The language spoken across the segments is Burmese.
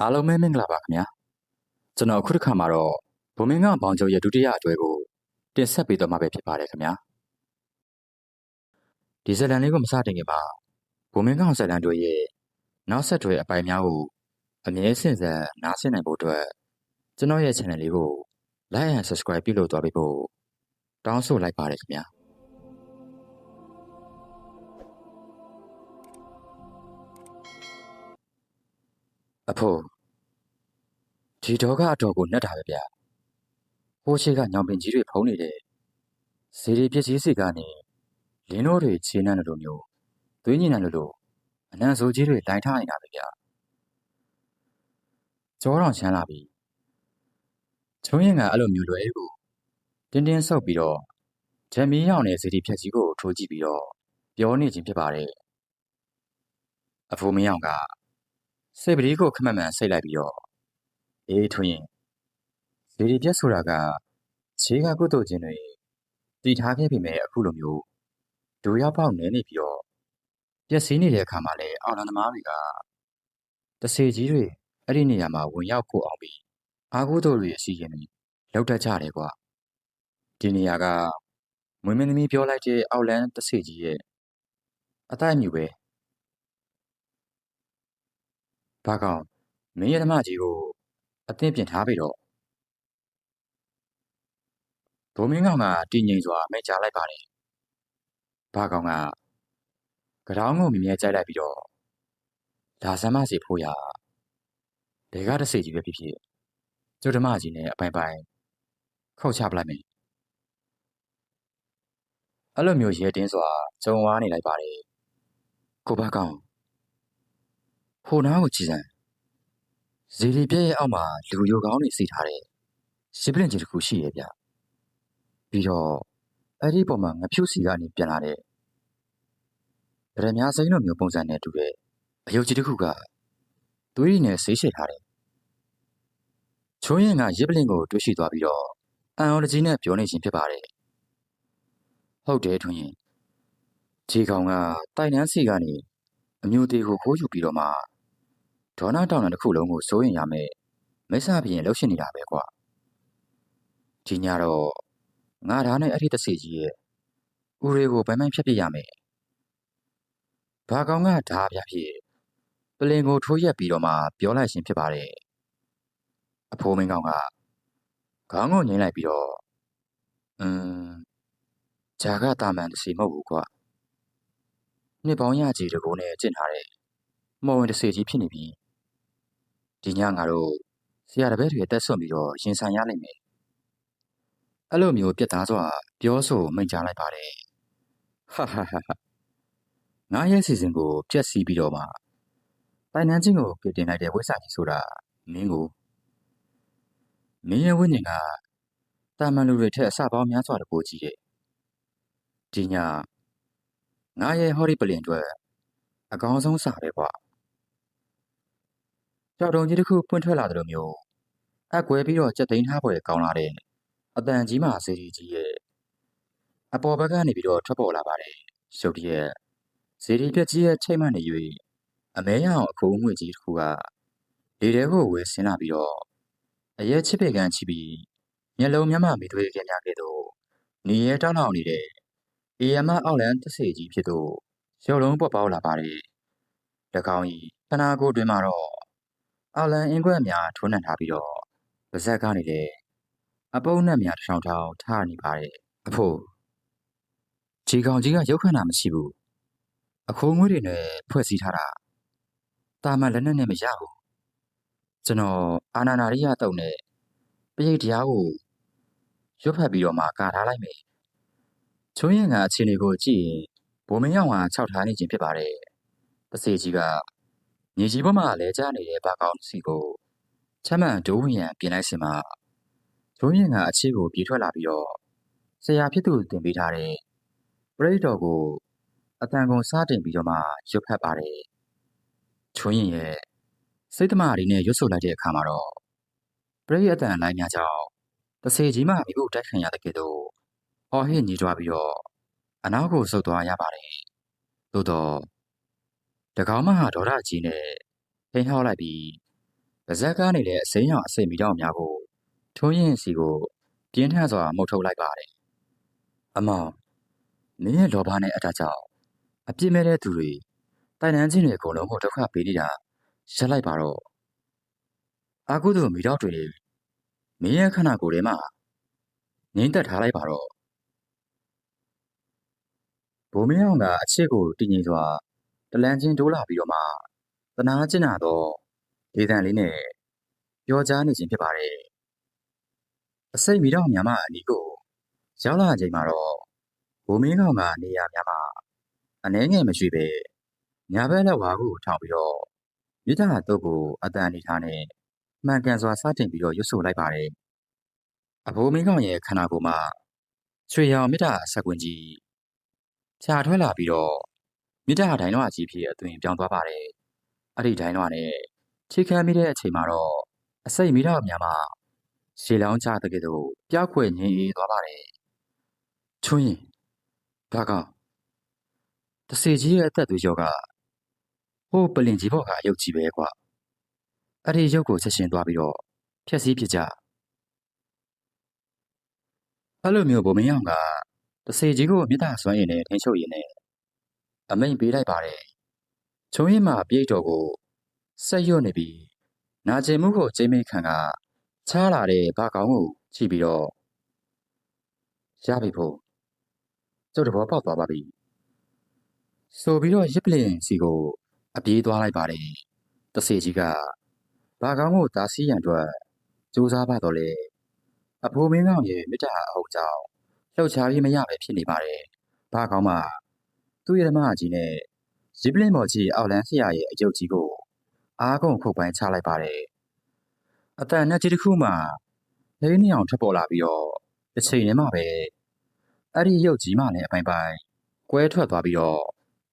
အားလုံးပဲမင်္ဂလာပါခင်ဗျာကျွန်တော်အခုတစ်ခါမှာတော့ဘုံမင်းကဘောင်ကျော်ရဲ့ဒုတိယအတွဲကိုတင်ဆက်ပေးတော့မှာပဲဖြစ်ပါတယ်ခင်ဗျာဒီဇာတ်လမ်းလေးကိုမစတင်ခင်မှာဘုံမင်းကောင်ဇာတ်လမ်းတို့ရဲ့နောက်ဆက်တွဲအပိုင်းများကိုအမြဲစင်ဆက်နားဆင်နိုင်ဖို့အတွက်ကျွန်တော်ရဲ့ channel လေးကို like and subscribe ပြုလုပ်သွားပေးဖို့တောင်းဆိုလိုက်ပါတယ်ခင်ဗျာအဖိုးဒီတော့ကအတော်ကိုနှက်တာပဲဗျာဟိုးရှိကညောင်ပင်ကြီးတွေဖုံးနေတဲ့ဇေဒီပစ္စည်းစီကနေလင်းတို့တွေခြေနှံ့လို့မျိုးသွေးညင်နှံလို့အနံဆိုးကြီးတွေတိုင်ထားနေတာပဲဗျာကြောတော်ချမ်းလာပြီချုံးရင်ကအဲ့လိုမျိုးလွယ်ကိုတင်းတင်းဆုပ်ပြီးတော့ဂျမ်မီရောက်နေဇေဒီဖြက်ကြီးကိုထိုးကြည့်ပြီးတော့ပြောနေခြင်းဖြစ်ပါတယ်အဖိုးမင်းအောင်ကစိတ်ပတိကိုခမက်မှန်ဆိတ်လိုက်ပြီးတော့အေးထွင်းရင်ဇေဒီပြက်ဆိုတာကခြေကကုတ်တို့ချင်းတွေတည်ထားခဲ့ပြီမဲ့အခုလိုမျိုးဒူရောက်ပေါက်နေနေပြီးတော့ပျက်စီးနေတဲ့အခါမှာလည်းအော်လန်သမားတွေကတဆေကြီးတွေအဲ့ဒီနေရာမှာဝင်ရောက်ဖို့အောင်ပြီးအားကိုးတို့တွေအစီရင်ပြီးလောက်တတ်ကြတယ်ကွာဒီနေရာကမွေးမင်းသမီးပြောလိုက်တဲ့အောက်လန်တဆေကြီးရဲ့အတိုင်းမြူပဲဘာကောင်မင်းရသမားကြီးကိုအသင်းပြင်ထားပြီတော့ဘုံမင်းကောင်ကတည်ငြိမ်စွာမိန့်ကြားလိုက်ပါတယ်ဘာကောင်ကကြောင်ကိုမြင်မြဲကြိုက်လိုက်ပြီးတော့ဒါဆမ်းမစီဖို့ရဘယ်ကတဆေကြီးပဲဖြစ်ဖြစ်ကျုပ်ဓမ္မကြီးနဲ့အပိုင်ပိုင်ခောက်ချပလိုက်မယ်အဲ့လိုမျိုးရဲတင်းစွာဂျုံဝါးနေလိုက်ပါတယ်ကိုဘကောင်ဟိုနားကိုကြည်စမ်းဇီလီပြည့်ရဲ့အောက်မှာလူယိုကောင်းတွေစီထားတယ်ရှစ်ပလင်ကြီးတစ်ခုရှိရဲ့ဗျပြီးတော့အဲ့ဒီပုံမှာငဖြူစီကနေပြန်လာတဲ့ဗရမ ्या စိမ့်လိုမျိုးပုံစံနဲ့တူတဲ့အယုတ်ကြီးတစ်ခုကသွေးရည်နဲ့ဆေးရှည်ထားတယ်ချုံးရင်ကရစ်ပလင်ကိုတွေးရှိသွားပြီးတော့အန်အော်တကြီးနဲ့ပြောနေခြင်းဖြစ်ပါတယ်ဟုတ်တယ်ထွန်းရင်ခြေကောင်ကတိုင်နန်းစီကနေအမျိုးသေးကိုခိုးယူပြီးတော့မှဒေါနာတောင်တတစ်ခုလုံးကိုစိုးရင်ရမယ်မိစ္ဆာပြင်းလှုပ်ရှင်နေတာပဲကွာဒီညတော့ငါဓာတ်နဲ့အဲ့ဒီတစီကြီးရဲ့ဦးရေကိုပိုင်ပိုင်ဖြတ်ပြရမယ်ဘာကောင်ကဓာပြဖြစ်ပလင်ကိုထိုးရက်ပြီးတော့မှပြောလိုက်ခြင်းဖြစ်ပါတယ်အဖိုးမင်းကောင်ကခေါင်းကိုငိမ့်လိုက်ပြီးတော့อืมဂျာကတာမန်တစီမဟုတ်ဘူးကွာနှစ်ပေါင်းရကြီးတကိုးနဲ့ကျင့်ထားတဲ့မော်ဝင်တစီကြီးဖြစ်နေပြီဒီညငါတို့ဆရာတပည့်တွေတက်ဆွန့်ပြီးတော့ရင်ဆိုင်ရလိမ့်မယ်အဲ့လိုမျိုးပြက်သားစွာပြောဆိုမိန့်ကြားလိုက်ပါတယ်ဟာဟာဟာငါရဲ့စီစဉ်ကိုပြက်စီးပြီးတော့မှတိုင်နန်းချင်းကိုပြတင်လိုက်တဲ့ဝိစာကြီးဆိုတာမင်းရဲ့ဝိညာဉ်ကတာမန်လူတွေထက်အစပေါင်းများစွာတပိုးကြီးတဲ့ဒီညငါရဲ့ဟော်ရီပလင်အတွက်အကောင်းဆုံးစာပဲကွာကြောက်တုံကြီးတစ်ခုပွင့်ထွက်လာတယ်လို့မျိုးအကွဲပြီးတော့ကြက်သိမ်းထားပွဲကောင်းလာတဲ့အတန်ကြီးမှစေတီကြီးရဲ့အပေါ်ဘက်ကနေပြီးတော့ထွက်ပေါ်လာပါတယ်ရုတ်တရက်စေတီပြက်ကြီးရဲ့ထိတ်မှန်နေ၍အမဲရအောင်အခိုးငွေကြီးတစ်ခုကလေထဲကိုဝဲဆင်းလာပြီးတော့အရက်ချစ်ပေကန်ချီပြီးမျက်လုံးမျက်မှမိသွေးခင်များခဲ့တော့နေရဲတောင်းလောင်နေတဲ့အေယမအောက်လန်တဆေကြီးဖြစ်တော့ရုပ်လုံးပွက်ပေါက်လာပါတယ်တကောင်ကြီးခနာကိုတွင်မှာတော့အောက်လန်အင်းခွက်များထိုးနှံထားပြီးတော့ပါဇက်ကနေလေအပုပ်နဲ့များထောင်ထောင်ထားနေပါတယ်အဖို့ခြေကောင်ကြီးကရုပ်ခန္ဓာမရှိဘူးအခိုးငွေတွေနဲ့ဖွဲ့စည်းထားတာတာမန်လက်နဲ့မရဘူးကျွန်တော်အာနာနာရိယတုံနဲ့ပရိတ်တရားကိုရွတ်ဖတ်ပြီးတော့မှကာထားလိုက်မယ်ချုံးရင်ကအခြေအနေကိုကြည့်ရင်ဘိုးမင်းရောက်ဟာခြောက်ထားနေခြင်းဖြစ်ပါတယ်တဆေကြီးကမြေကြီးပေါ်မှာလဲကျနေတဲ့ဘာကောင်စီကိုချမ်းမှန်ဒိုးဝင်ရန်ပြင်လိုက်စင်မှာချုံးရင်ကအခြေကိုပြေးထွက်လာပြီးတော့ဆရာဖြစ်သူတင်ပေးထားတဲ့ပရိတ်တော်ကိုအတန်ကုန်စားတင်ပြီးတော့မှရွတ်ဖတ်ပါတယ်ချုံးရင်ရဲ့စိတ်သမารီနဲ့ရွတ်ဆိုလိုက်တဲ့အခါမှာတော့ပရိတ်အတန်လိုက်များကြောင်းတဆေကြီးမှမိဖို့တိုက်ခံရတဲ့ကဲ့သို့ဟော်ဟစ်ညီးတွားပြီးတော့အနောက်ကိုဆုတ်သွားရပါတယ်သို့တော့တကောင်မဟာဒေါရကြီးနဲ့ထိန်ဟောက်လိုက်ပြီး ပါဇက်ကားနေတဲ့အစိမ်းရောင်အစိတ်မီတော့များကိုထွန်းရင်စီကိုပြင်းထန်စွာမှုတ်ထုတ်လိုက်ပါတယ်။အမောင်မင်းရဲ့လောဘနဲ့အတားကြောင့်အပြစ်မဲ့တဲ့သူတွေတိုင်တန်းချင်းတွေအကုန်လုံးကိုဒုက္ခပေးနေတာရပ်လိုက်ပါတော့။အာကုသို့မီတော့တွေမင်းရဲ့ခန္ဓာကိုယ်ထဲမှာငိမ့်သက်ထားလိုက်ပါတော့။ဘိုးမင်းအောင်ကအချစ်ကိုတည်ငြိမ်စွာတလန်းချင်းတိုးလာပြီးတော့မှတနာကျင်နာတော့ဒေသန်လေးနဲ့ပြောကြားနေခြင်းဖြစ်ပါတယ်။အစိတ်မီတော့များမအနီးကိုရောက်လာချိန်မှာတော့ဘိုးမင်းကောင်ကနေရာများမှာအနှဲငယ်မရှိပဲညာဘက်လက်ဝါးကိုထောင်ပြီးတော့မိသားတုပ်ကိုအတန်အနေထားနဲ့မှန်ကန်စွာစတင်ပြီးတော့ရွတ်ဆိုလိုက်ပါတယ်။အဘိုးမင်းကောင်ရဲ့ခန္ဓာကိုယ်မှာရွှေရောင်မြစ်တာအဆက်ကွင်းကြီးဖြာထွက်လာပြီးတော့မြစ်တာဒိုင်းလွှာကြီးဖြစ်အသွင်ပြောင်းသွားပါတယ်။အဲ့ဒီဒိုင်းလွှာနဲ့ချိတ်ခမ်းမိတဲ့အချိန်မှာတော့အစိတ်မီတော့များမှာရှေးလောင်းချတဲ့ကဲ့သို့ပျောက်ခွေငြိမ်အေးသွားပါတယ်။ချွင်းရင်ဘာကောင်တစေကြီးရဲ့အသက်သွေးကြောကဟိုပလင်ကြီးဘော်ကအယုတ်ကြီးပဲကွာအဲ့ဒီရုပ်ကိုချက်ရှင်သွားပြီးတော့ဖြက်စီးဖြစ်ကြအဲ့လိုမျိုးဗိုလ်မင်းအောင်ကတစေကြီးကိုမြစ်တာဆွမ်းရည်နဲ့ထိန်းချုပ်ရည်နဲ့အမိန်ပေးလိုက်ပါတယ်ချုံရင်မှာပြိတ်တော်ကိုဆက်ရွတ်နေပြီးနာကျင်မှုကိုကျိမ့်မိခံကချားလာတဲ့ဘာကောင်ကိုကြည့်ပြီးတော့ရပြီဖို့ကျုပ်တဘောပေါက်သွားပါပြီဆိုပြီးတော့ရစ်ပလင်စီကိုအပြေးသွားလိုက်ပါတယ်တစေကြီးကဘာကောင်ကိုတားဆီးရန်အတွက်စူးစမ်းပါတော့လေအဖိုးမင်းကောင်ရဲ့မြစ်တာအဟုတ်ကြောင့်လှုပ်ရှားပြီးမရပဲဖြစ်နေပါတယ်ဘာကောင်မှသူ့ရဲ့ဓမ္မကြီးနဲ့ရစ်ပလင်မော်ကြီးအောက်လန်းဆရာရဲ့အယုတ်ကြီးကိုအားကုန်ခုတ်ပိုင်းချလိုက်ပါတယ်အတန်နဲ့ကြီးတစ်ခုမှလေးနှစ်အောင်ထွက်ပေါ်လာပြီးတော့တစ်ချိန်တည်းမှာပဲအဲ့ဒီရုပ်ကြီးမှလည်းအပိုင်းပိုင်းကွဲထွက်သွားပြီးတော့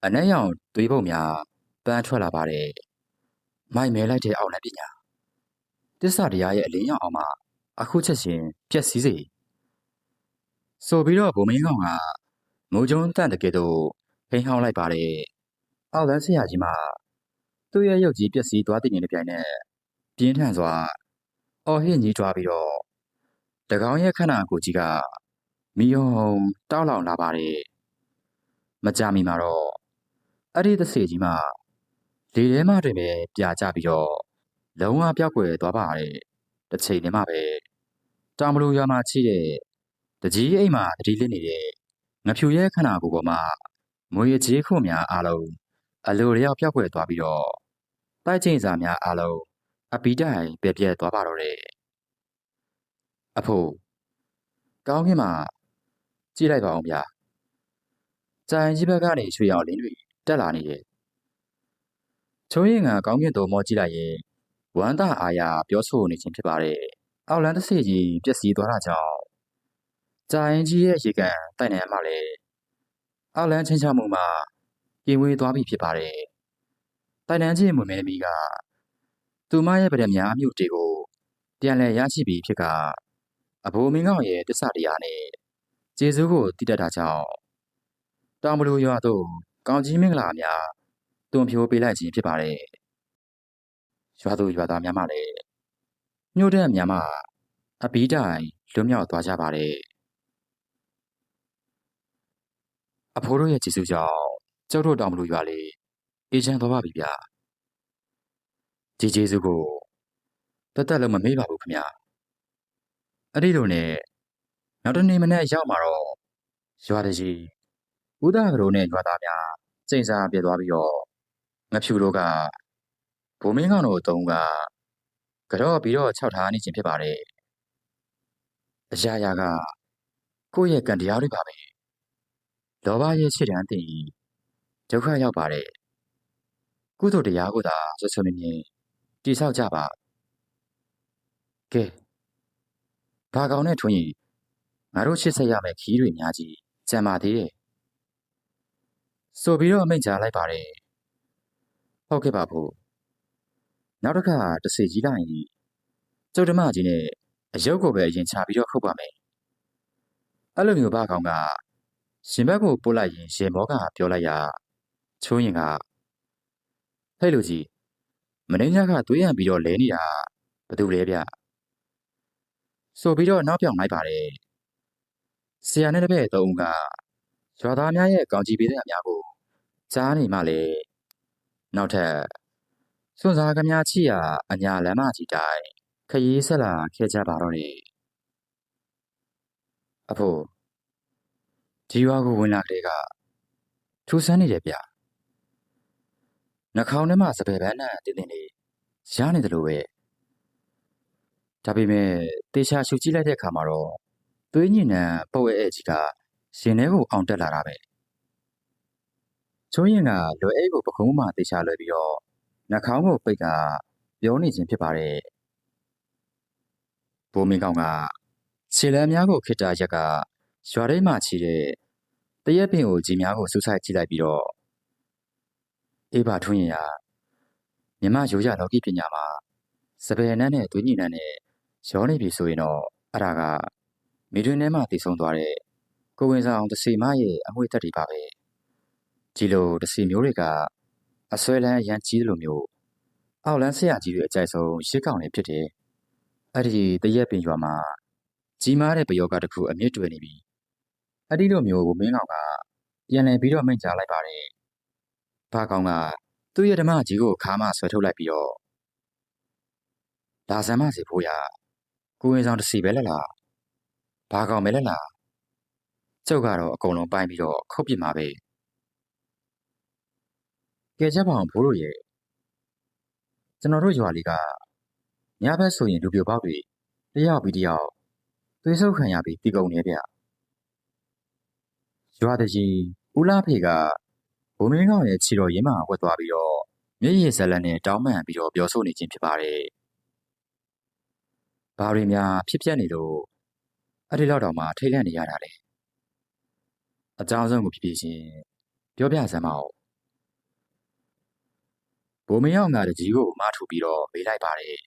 အနက်ရောင်သွေးပုံများပန်းထွက်လာပါတယ်မိုက်မဲလိုက်တဲ့အောက်လန်းပညာတစ္ဆာတရားရဲ့အလင်းရောင်အောင်မှအခုချက်ချင်းပြက်စီးစေဆိုပြီးတော့ဗိုလ်မင်းကောင်ကငိုကြုံတန့်တကယ်တော့ဖိန်ဟောင်းလိုက်ပါတယ်အောက်လန်းဆရာကြီးမှသူ့ရဲ့ရုပ်ကြီးပြက်စီးသွားတဲ့နေတဲ့ပြိုင်နဲ့ပြင်းထန်စွာအော်ဟစ်ညည်းတွားပြီးတော့တကောင်ရဲ့ခန္ဓာကိုယ်ကြီးကမီယုံတောက်လောင်လာပါတယ်မကြမီမှာတော့အဲ့ဒီသစေကြီးမှလေထဲမှတွင်ပဲပြာကျပြီးတော့လုံးဝပြောက်ွယ်သွားပါတယ်တစ်ချိန်တည်းမှပဲတောင်မလို့ရွာမှာချိတဲ့တကြီးအိမ်မှာတတိလစ်နေတဲ့ငဖြူရဲ့ခန္ဓာကိုယ်ပေါ်မှာမွေအကြီးခုများအားလုံးအလိုလျောက်ပြောက်ွယ်သွားပြီးတော့တိုက်ချိန်စာများအားလုံးအပီတိုင်ပြက်ပြက်သွားပါတော့တယ်အဖို့ကောင်းကင်မှာကြည့်လိုက်ပါအောင်ဗျာကြိုင်ကြီးဘက်ကနေရွှေရောင်လင်းတွေတက်လာနေတယ်ချုံရင်ကကောင်းကင်သို့မောကြည့်လိုက်ရင်ဝမ်းသာအားရပြောဆိုနေခြင်းဖြစ်ပါတယ်အောက်လန်းတစ်စီကြီးပျက်စီးသွားတာကြောင့်ကြိုင်ကြီးရဲ့ရေကန်တိုက်နယ်မှာလေအောက်လန်းချင်းချမှုမှာကင်ဝေးသွားပြီဖြစ်ပါတယ်တိုက်နန်းကြီးမွေမဲမီကသူမရဲ့ဗဒက်များအမြုပ်တွေကိုပြန်လည်ရရှိပြီးဖြစ်ကအဘိုးမင်းကောင်ရဲ့တစ္ဆတရားနဲ့ကျေးဇူးကိုတည်တတ်တာကြောင့်တောင်ဘလူရွာသို့ကောင်းကြီးမင်္ဂလာများတွန်ဖြိုးပေးလိုက်ခြင်းဖြစ်ပါတယ်ရွာသူရွာသားများမှလည်းမြို့တက်များမှအပီးတိုင်လွတ်မြောက်သွားကြပါတယ်အဖိုးတို့ရဲ့ကျေးဇူးကြောင့်ကျုပ်တို့တောင်ဘလူရွာလေးအေးချမ်းသွားပါပြီဗျာဒီကျေးဇူးကိုတက်လုံးမမေ့ပါဘူးခင်ဗျာအဲ့ဒီလိုနဲ့နောက်တနေ့မနေ့ရောက်မှာတော့ရွာတကြီးဦးသားကလေးနဲ့ရွာသားများစိတ်စားပြည့်သွားပြီးတော့ငဖြူတို့ကဘုံမင်းကောင်တို့တုံးကကြော့ပြီးတော့ခြောက်ထားနေခြင်းဖြစ်ပါတယ်အရာရာကကိုယ့်ရဲ့ကံတရားတွေပါပဲလောဘရဲ့ခြေတန်းတင်ဒုက္ခရောက်ပါတယ်ကုသိုလ်တရားကိုသာဆွဆွမြင်မြင်တိဆောက်ကြပါကဲဘာကောင်နဲ့ထွန်းရင်ငါတို့ရှစ်ဆက်ရမယ့်ခီးတွေများကြီးကြံပါသေးတယ်ဆိုပြီးတော့အမိန့်ကြားလိုက်ပါတယ်ဟုတ်ကဲ့ပါဖို့နောက်တစ်ခါတစေကြီးလိုက်ရင်ကျုပ်ဓမ္မကြီးနဲ့အယုတ်ကိုပဲအရင်ချပြီးတော့ခုတ်ပါမယ်အဲ့လိုမျိုးဘာကောင်ကရှင်ဘက်ကိုပို့လိုက်ရင်ရေမောကပြောလိုက်ရချိုးရင်ကဟဲ့လူကြီး မင်းညကသွေးရံပြီးတော့လဲနေတာဘသူလဲဗျဆိုပြီးတော့နောက်ပြောင်လိုက်ပါတယ်ဆရာနဲ့တပည့်သုံးဦးကရွာသားများရဲ့ကောင်းချီးပေးတဲ့အများကိုကြားနေမှလေနောက်ထပ်စွန့်စားကများချီရာအညာလမ်းမကြီးတိုင်းခရီးဆက်လာခဲ့ကြပါတော့တယ်အဖို့ဒီရွာကိုဝင်လာကလေးကထူဆန်းနေတယ်ဗျနှာခေါင်းထဲမှာစပယ်ပန်းနဲ့တင်းတင်းလေးရနေတယ်လို့ပဲဒါပေမဲ့တေချာရှုကြည့်လိုက်တဲ့အခါမှာတော့သွေးညင်နဲ့ပုတ်ရဲ့ကြီးကရင်ထဲကိုအောင်တက်လာတာပဲချိုးရင်ကလွယ်အိတ်ကိုပခုံးမှတေချာလွယ်ပြီးတော့နှာခေါင်းကိုပိတ်ကပြောနေခြင်းဖြစ်ပါတယ်ဘိုးမင်းကောင်ကခြေလမ်းများကိုခိတ္တရက်ကရွာထဲမှာချီတဲ့တရက်ပင်ကိုကြီးများကိုစူးစိုက်ကြည့်လိုက်ပြီးတော့အေးပါထွန်းရင်ရမြမရိုးရလောကီပညာမှာစပယ်နန်းနဲ့သွေးညင်နန်းနဲ့ရောနေပြီဆိုရင်တော့အဲ့ဒါကမိတွင်ထဲမှာတည်ဆုံသွားတဲ့ကိုဝင်ဆောင်တစီမရဲ့အမွေသက်တွေပါပဲဒီလိုတစီမျိုးတွေကအဆွဲလန်းရန်ကြီးလိုမျိုးအောက်လန်းဆရာကြီးတွေအကြိုက်ဆုံးရစ်ကောင်တွေဖြစ်တယ်အဲ့ဒီတရက်ပင်ရွာမှာကြီးမားတဲ့ပယောဂတစ်ခုအမြင့်တွယ်နေပြီအဲ့ဒီလိုမျိုးမင်းကောင်ကပြန်လည်ပြီးတော့မိန့်ကြားလိုက်ပါတယ်ဘာကောင်ကသူ့ရဲ့ဓမ္မကြီးကိုခါမှဆွဲထုတ်လိုက်ပြီးတော့ဒါဆမ်းမစီဖို့ရကိုဝင်ဆောင်တစီပဲလားဘာကောင်ပဲလားကျုပ်ကတော့အကုန်လုံးပိုင်းပြီးတော့ခုတ်ပြစ်မှာပဲကဲချက်ပါအောင်ဘိုးတို့ရဲ့ကျွန်တော်တို့ရွာလေးကညဘက်ဆိုရင်လူပြိုပေါက်တွေတယောက်ပြီးတယောက်သွေးဆုပ်ခံရပြီးတီကုန်နေဗျရွာတကြီးဦးလားဖေကဘုံမင်းကောင်ရဲ့ခြေတော်ရင်းမှာဝတ်သွားပြီးတော့မျက်ရည်ဇလက်နဲ့တောင်းပန်ပြီးတော့ပြောဆိုနေခြင်းဖြစ်ပါတယ်ဘာတွေများဖြစ်ပျက်နေလို့အဲ့ဒီလောက်တောင်မှထိတ်လန့်နေရတာလေအကြောင်းဆုံးကိုဖြစ်ချင်းပြောပြစမ်းမအောင်ဘိုးမင်းအောင်ကတကြီးကိုမထူပြီးတော့မေးလိုက်ပါတယ်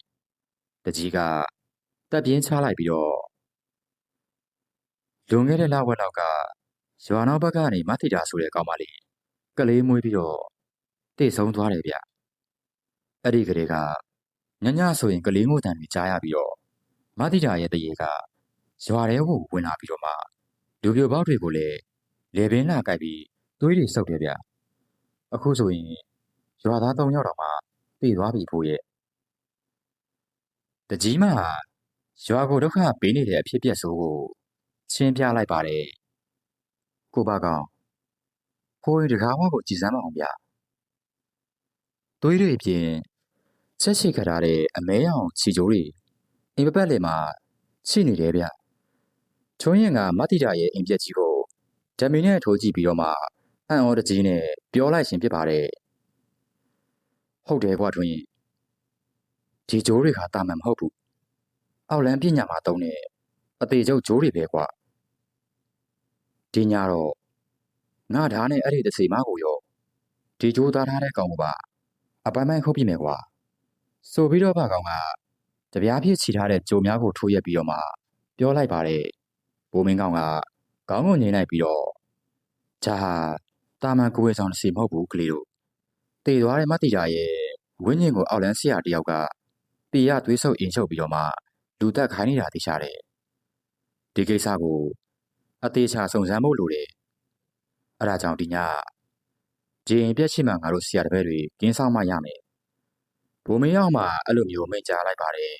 တကြီးကတက်ပြင်းချလိုက်ပြီးတော့လွန်ခဲ့တဲ့လဝက်လောက်ကရွာနောက်ဘက်ကနေမသိတာဆိုတဲ့ကောင်မလေးကလေးမွေးပြီးတော့တိတ်ဆုံးသွားတယ်ဗျအဲ့ဒီကလေးကညညဆိုရင်ကလေးငိုတန်ပြီးကြားရပြီးတော့မသိတာရဲ့တရေကရွာထဲကိုဝင်လာပြီးတော့မှလူပြိုပေါက်တွေကိုလည်းလေပင်လာကြိုက်ပြီးသွေးတွေစုပ်တယ်ဗျအခုဆိုရင်ရွာသား၃ယောက်တော့မှသိသွားပြီဖို့ရဲ့တကြီးမရွာကိုဒုက္ခပေးနေတဲ့အဖြစ်အပျက်ဆိုကိုရှင်းပြလိုက်ပါတယ်ကိုပါကောင်ကိုရင်တကားဝါကိုကြည်စမ်းမအောင်ဗျသွေးတွေပြင်ချက်ရှိခထားတဲ့အမဲရောင်ခြေကြိုးတွေအိမ်ပပတ်လေမှာချိနေတယ်ဗျချုံးရင်ကမတိတာရဲ့အိမ်ပြက်ကြီးကိုဓမီနဲ့ထိုးကြည့်ပြီးတော့မှအံ့ဩတကြီးနဲ့ပြောလိုက်ရှင်ဖြစ်ပါတယ်ဟုတ်တယ်ကွာထွန်းရင်ဒီကြိုးတွေကတာမန်မဟုတ်ဘူးအောက်လန်းပညာမှာတုံးတဲ့အသေးချုပ်ကြိုးတွေပဲကွာဒီညတော့ငါဓာတ်နဲ့အဲ့ဒီတစီမကိုရောဒီကြိုးသားထားတဲ့ကောင်ကပါအပိုင်းပိုင်းခုတ်ပြမယ်ကွာဆိုပြီးတော့ဗကောင်ကတပြားဖြစ်ချီထားတဲ့ကြိုးများကိုထိုးရက်ပြီးတော့မှပြောလိုက်ပါတယ်ဘိုးမင်းကောင်ကခေါင်းကိုငိမ့်လိုက်ပြီးတော့ဂျာတာမန်ကိုဝေဆောင်တစီမဟုတ်ဘူးကလေးတို့တည်သွားတဲ့မတိတာရဲ့ဝင်းညင်ကိုအောက်လန်းဆရာတယောက်ကတေရသွေးဆုပ်အင်ချုပ်ပြီးတော့မှလူတက်ခိုင်းနေတာသိချတယ်ဒီကိစ္စကိုအသေးချာစုံစမ်းဖို့လိုတယ်အဲ့ဒါကြောင့်ဒီညဂျင်းပြက်ရှိမှငါတို့ဆရာတပည့်တွေကင်းဆောင်မှရမယ်ဘိုးမင်းအောင်မှအဲ့လိုမျိုးမိန့်ကြားလိုက်ပါတယ်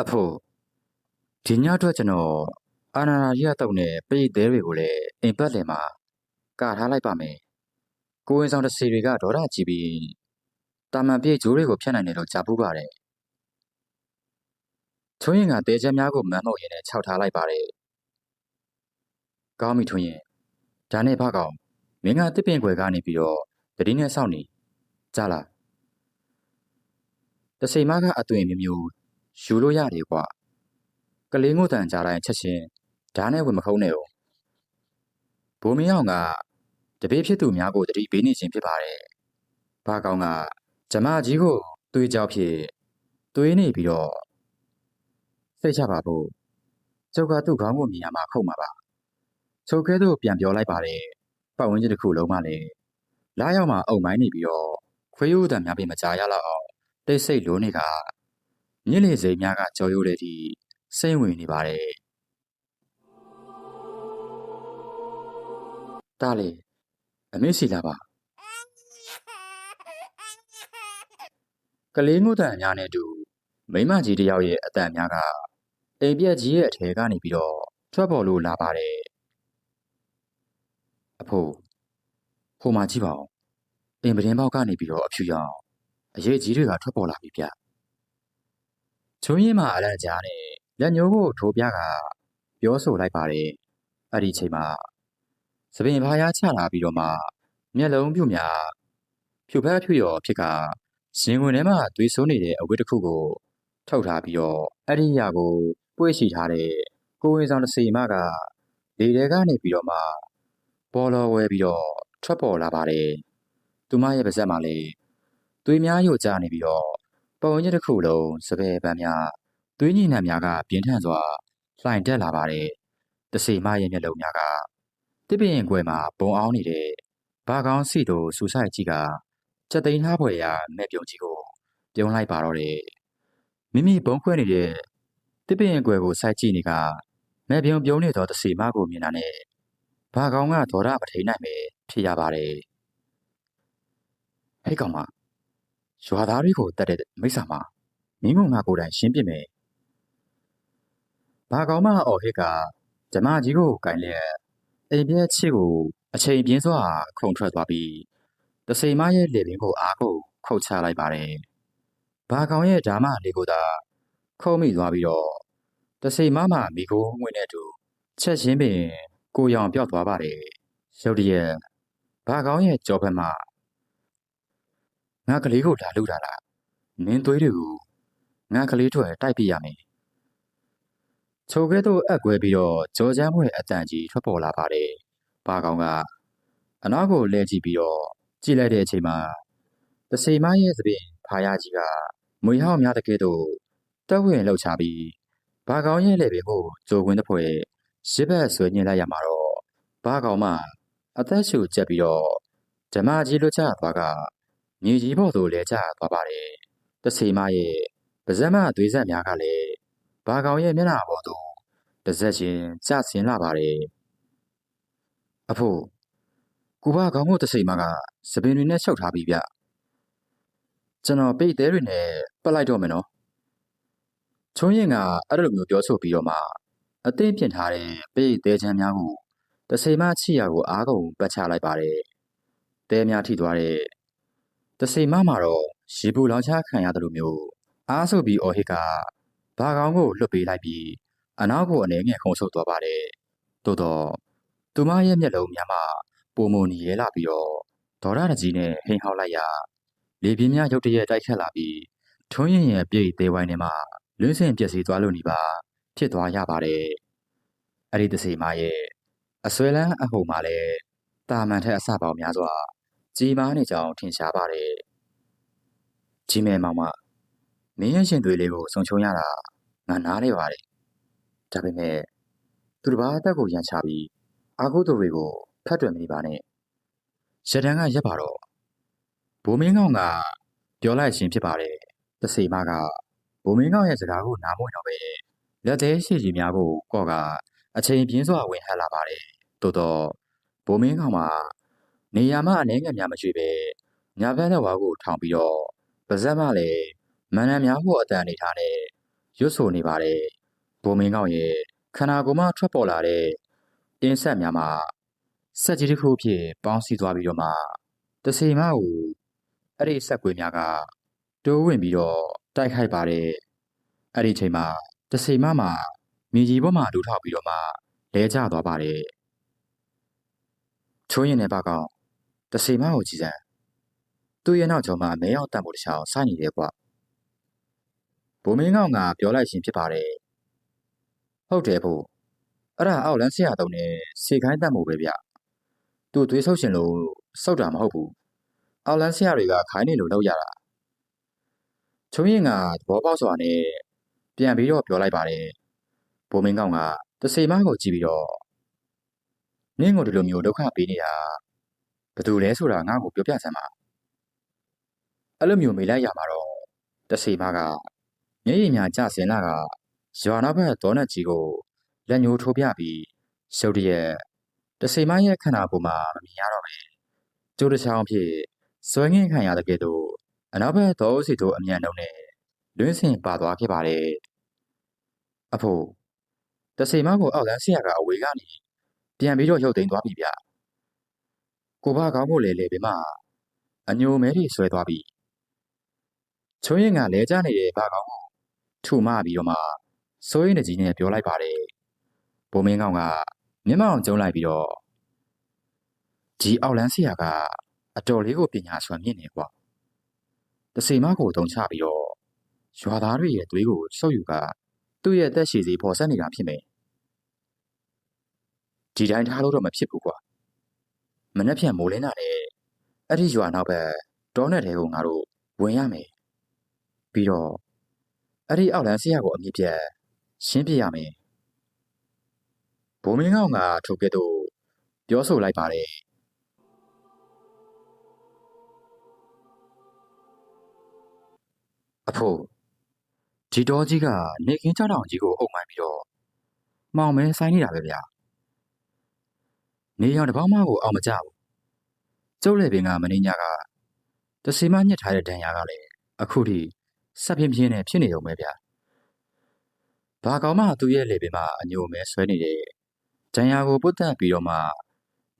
အဖို့ဒီညအတွက်ကျွန်တော်အာနာရာကြီးတုံနဲ့ပိတ်သေးတွေကိုလည်းအိမ်ပတ်လည်မှာကာထားလိုက်ပါမယ်ကိုဝင်ဆောင်တစီတွေကဒေါသကြီးပြီးတာမန်ပြေဂျိုးတွေကိုဖျက်နိုင်တယ်လို့ကြားပူးပါတယ်ထွန်းရင်ကတဲချက်များကိုမန်းမောက်ရင်းနဲ့ခြောက်ထားလိုက်ပါတယ်ကောင်းပြီထွန်းရင်ဒါနဲ့ဖကောင်မင်းကတစ်ပင်ခွယ်ကနေပြီးတော့တတိနဲ့စောင့်နေကြလားတစိမကအသွင်မျိုးမျိုးယူလို့ရတယ်ကွာကလေးငိုတန်ကြားတိုင်းချက်ချင်းဓာတ်နဲ့ဝင်မခုံးနဲ့ဦးဘိုးမင်းအောင်ကတပည့်ဖြစ်သူများကိုတတိပေးနေခြင်းဖြစ်ပါတယ်ဘာကောင်ကဂျမကြီးကိုသွေးကြောက်ဖြစ်သွေးနေပြီးတော့စိတ်ချပါဖို့ကျုပ်ကသူ့ခေါင်းကိုမြင်ရမှာခုတ်မှာပါချုပ်ကဲသို့ပြန်ပြောလိုက်ပါတယ်ပတ်ဝန်းကျင်တစ်ခုလုံးမှလည်းလာရောက်မှအုံမိုင်းနေပြီးတော့ ခွေးရိုးတံများပြီးမကြားရတော့အောင်တိတ်ဆိတ်လိုနေကမြင့်လေစိမ်များကကြော်ရိုးတဲ့ထိစိတ်ဝင်နေပါတယ်တားလေအမေစီလာပါကလေးငုတ်တန်များနဲ့အတူမိမကြီးတယောက်ရဲ့အတန်များကအိမ်ပြက်ကြီးရဲ့အထဲကနေပြီးတော့ထွက်ပေါ်လို့လာပါတယ်အဖိုးဟိုမှာကြည့်ပါဦးအိမ်ပတင်းပေါက်ကနေပြီးတော့အဖြူရောင်အရေးကြီးတွေကထွက်ပေါ်လာပြီဗျချုံရင်မှာအလန့်ကြားနဲ့လက်ညှိုးကိုထိုးပြကပြောဆိုလိုက်ပါတယ်အဲ့ဒီချိန်မှာသပင်ဖားရချလာပြီးတော့မှမျက်လုံးပြူများဖြူဖက်ဖြူရောဖြစ်ကရင်ဝင်ထဲမှာသွေးဆိုးနေတဲ့အဝတ်တစ်ခုကိုထုတ်ထားပြီးတော့အဲ့ဒီအရာကိုပွေ့ရှိထားတဲ့ကိုဝင်ဆောင်တစ်စီမကလေထဲကနေပြီးတော့မှပေါ်လော်ဝဲပြီးတော့ထွက်ပေါ်လာပါတယ်သူမရဲ့ပါးစပ်မှာလည်းသွေးများယိုကျနေပြီးတော့ပုံရိပ်တစ်ခုလုံးစပယ်ပန်းများသွေးညှိနှံများကပြင်းထန်စွာလှိုင်တက်လာပါတယ်တစီမရဲ့မျက်လုံးများကတစ်ပင်ကွယ်မှာပုံအောင်နေတဲ့ဘာကောင်းစီတို့စူဆိုင်ကြီးကချက်သိမ်းထားဖွယ်ရာမဲ့ပြုံကြီးကိုပြုံးလိုက်ပါတော့တယ်မိမိဘုံခွဲနေတဲ့တစ်ပင်ကွယ်ကိုစိုက်ကြည့်နေကမဲ့ပြုံပြုံးနေသောတစီမကိုမြင်တာနဲ့ဘာကောင်းကဒေါရမထိန်နိုင်ပဲဖြစ်ရပါတယ်ဟဲ့ကောင်မရွာသားတွေကိုတတ်တဲ့မိစ္ဆာမမင်းကငါကိုယ်တိုင်ရှင်းပြမယ်ဘာကောင်းမအော်ဟစ်ကဓမ္မကြီးကိုကင်လျက်အိမ်ပြက်ချစ်ကိုအချိန်ပြင်းစွာခုန်ထွက်သွားပြီးတစိမရဲ့လေပင်ကိုအားကိုခုတ်ချလိုက်ပါတယ်ဘာကောင်ရဲ့ဓမ္မလေးကိုသာခုံမိသွားပြီးတော့တစိမမှမိကိုငွေနဲ့တူချက်ချင်းပင်ကိုရောင်ပြောက်သွားပါတယ်ရုတ်တရက်ဘာကောင်ရဲ့ကြောဘက်မှငါကလေးကိုလာလူတာလားနင်းသွေးတွေကိုငါကလေးတွေတိုက်ပြရမယ်ချိုကဲ့သို့အက်ကွဲပြီးတော့ကြောချမ်းမွေအတန်ကြီးထွက်ပေါ်လာပါတယ်ဘာကောင်ကအနောက်ကိုလှည့်ကြည့်ပြီးတော့ကြည့်လိုက်တဲ့အချိန်မှာတစိမရဲ့သပင်ဖာရကြီးကမွေဟောက်များတဲ့ကဲ့သို့တက်ဝင်လှုပ်ချပြီးဘာကောင်ရဲ့လေပင်ကိုကြိုကွင်းတစ်ဖွဲရစ်ဘက်ဆွဲညှင်းလိုက်ရမှာတော့ဘာကောင်မှအသက်ရှူကျက်ပြီးတော့ဓမ္မကြီးလွတ်ကျသွားကမြေကြီးပေါ်သို့လဲကျသွားပါတယ်တစိမရဲ့ပါးစပ်မသွေးဆက်များကလည်းဘာကောင်ရဲ့မျက်နှာပေါ်သို့တစ်စက်ချင်းကျဆင်းလာပါတယ်အဖို့ကူဘာကောင်ကိုတစိမကစပင်တွေနဲ့ရှောက်ထားပြီးဗျကျွန်တော်ပိတ်သေးတွေနဲ့ပတ်လိုက်တော့မယ်နော်ချုံးရင်ကအဲ့လိုမျိုးပြောဆိုပြီးတော့မှအသိပြင်ထားတဲ့ပိတ်သေးချမ်းများကိုတစိမချီရကိုအားကုန်ပတ်ချလိုက်ပါတယ်တဲများထိသွားတဲ့တစိမမှာတော့ရေပူလောင်ချခံရတယ်လို့မျိုးအားဆိုပြီးအော်ဟစ်ကဘာကောင်ကိုလွတ်ပေးလိုက်ပြီးအနောက်ကိုအနေငယ်ခုံဆုပ်သွားပါတယ်သို့တော့သူမရဲ့မျက်လုံးများမှာပုံမုံနေရဲလာပြီးတော့ဒေါ်ရတကြီးနဲ့ဟိန်ဟောက်လိုက်ရလေပြင်းများရုတ်တရက်တိုက်ခတ်လာပြီးထုံးရင်ရဲ့ပြိတ်သေးဝိုင်းထဲမှာလွင်းစင်ပျက်စီးသွားလို့နေပါဖြစ်သွားရပါတယ်အဲ့ဒီတစီမရဲ့အဆွဲလန်းအဟုန်မှာလည်းတာမန်ထက်အဆပေါင်းများစွာကြီးမားနေကြောင်းထင်ရှားပါတယ်ကြီးမဲမောင်မမင်းရဲ့ရှင်သွေးလေးကိုဆုံချုံရတာငါနားလေပါတယ်ဒါပေမဲ့သူတစ်ပါးအသက်ကိုရန်ချပြီးအာကုသူတွေကိုဖတ်တွယ်မနေပါနဲ့ရတန်းကရက်ပါတော့ဘိုးမင်းကောင်ကပြောလိုက်ရှင်ဖြစ်ပါတယ်တစီမကဘိုးမင်းကောင်ရဲ့စကားကိုနားမဝင်တော့ပဲလက်သေးရှိကြီးများကိုကော့ကအချိန်ပြင်းစွာဝင်ဟပ်လာပါတယ်တိုးတော့ဘိုးမင်းကောင်ကနေရာမှအနေငယ်များမကျွေပဲညာဘက်လက်ဝါးကိုထောင်ပြီးတော့ပါဇက်မှလည်းမန္တန်များဖို့အတန်နေထားနဲ့ရွတ်ဆိုနေပါတယ်ဘိုးမင်းကောင်ရဲ့ခန္ဓာကိုယ်မှထွက်ပေါ်လာတဲ့အင်းဆက်များမှာစက်ကြီးတစ်ခုဖြစ်ပေါင်းစည်းသွားပြီးတော့မှတစီမကိုအဲ့ဒီဆက်ကွေးများကတိုးဝင်ပြီးတော့တိုက်ခိုက်ပါတယ်အဲ့ဒီချိန်မှာတစီမမှာမြေကြီးပေါ်မှာဒူးထောက်ပြီးတော့မှလဲကျသွားပါတယ်ချိုးရင်လည်းပါကောင်တစီမကိုကြည်စမ်းသူ့ရဲ့နောက်ကျောင်းမှာမဲအောင်တတ်ဖို့တခြားစိုက်နေတယ်ကွဘိုးမင်းကောင်ကပြောလိုက်ရှင်ဖြစ်ပါတယ်ဟုတ်တယ်ဖို့အဲ့ဒါအောက်လန်းဆရာတုံးနဲ့စေခိုင်းတတ်မှုပဲဗျသူသွေးဆုပ်ရှင်လို့စောက်တာမဟုတ်ဘူးအောက်လန်းဆရာတွေကခိုင်းနေလို့လောက်ရတာချုံရင်ကသဘောပေါက်စွာနဲ့ပြန်ပြီးတော့ပြောလိုက်ပါတယ်ဘိုးမင်းကောင်ကတစိမကိုကြည့်ပြီးတော့နင်းကိုဒီလိုမျိုးဒုက္ခပေးနေတာဘယ်သူလဲဆိုတာငါ့ကိုပြောပြစမ်းပါ အဲ့လိုမျိုးမေးလိုက်ရမှာတော့တဆေမကမျက်ရည်များကျဆင်းလာကရွာနောက်ဘက်ဒေါနတ်ကြီးကိုလက်ညှိုးထိုးပြပြီးရုတ်တရက်တဆေမရဲ့ခန္ဓာကိုယ်မှာမမြင်ရတော့ပဲကျိုးတစ်ချောင်းဖြစ်ဇွဲငင်းခံရတဲ့ကဲ့သို့အနောက်ဘက်ဒေါအုပ်စီတို့အမြန်နှုံနဲ့လွင်းစင်ပါသွားခဲ့ပါတယ်အဖိုးတဆေမကိုအောက်လန်းဆရာကအဝေးကနေပြန်ပြီးတော့ရုပ်သိမ်းသွားပြီဗျကိုဘကောင်းဖို့လေလေပဲမှအညိုမဲတွေဆွဲသွားပြီချုံရင်ကလဲကျနေတဲ့ဘကောင်းကိုထူမပြီးတော့မှစိုးရင်တကြီးနဲ့ပြောလိုက်ပါတယ်ဘိုးမင်းကောင်ကမျက်မှောင်ကျုံလိုက်ပြီးတော့ဒီအောက်လန်းဆရာကအတော်လေးကိုပညာစွမ်းမြင့်နေကွာတဆေမကိုတုံချပြီးတော့ရွာသားတွေရဲ့သွေးကိုစုပ်ယူကသူ့ရဲ့အသက်ရှည်စီဖော်ဆက်နေတာဖြစ်မယ်ဒီတိုင်းထားလို့တော့မဖြစ်ဘူးကွာမနှက်ဖြန်မိုးလင်းတာနဲ့အဲ့ဒီရွာနောက်ဘက်တောနဲ့တဲကိုငါတို့ဝင်ရမယ်ပြီးတော့အဲ့ဒီအောက်လန်းဆရာကိုအမြင့်ပြတ်ရှင်းပြရမယ်ဘိုးမင်းကောင်ကထုတ်ကဲ့သို့ပြောဆိုလိုက်ပါတယ်အဖိုးဒီတော်ကြီးကနေကင်းကြောက်တောင်ကြီးကိုအုပ်မှိုင်းပြီးတော့မှောင်မဲဆိုင်နေတာပဲဗျာနေရောင်တစ်ပေါက်မကိုအောင်မကြဘူးကျုပ်လည်းပင်ကမင်းညာကတစီမညှစ်ထားတဲ့ဒဏ်ရာကလည်းအခုထိဆက်ပြင်းပြင်းနဲ့ဖြစ်နေုံပဲဗျာဘာကောင်မှသူ့ရဲ့လေပင်မှာအညိုမဲဆွဲနေတဲ့ဒဏ်ရာကိုပုတ်တက်ပြီးတော့မှ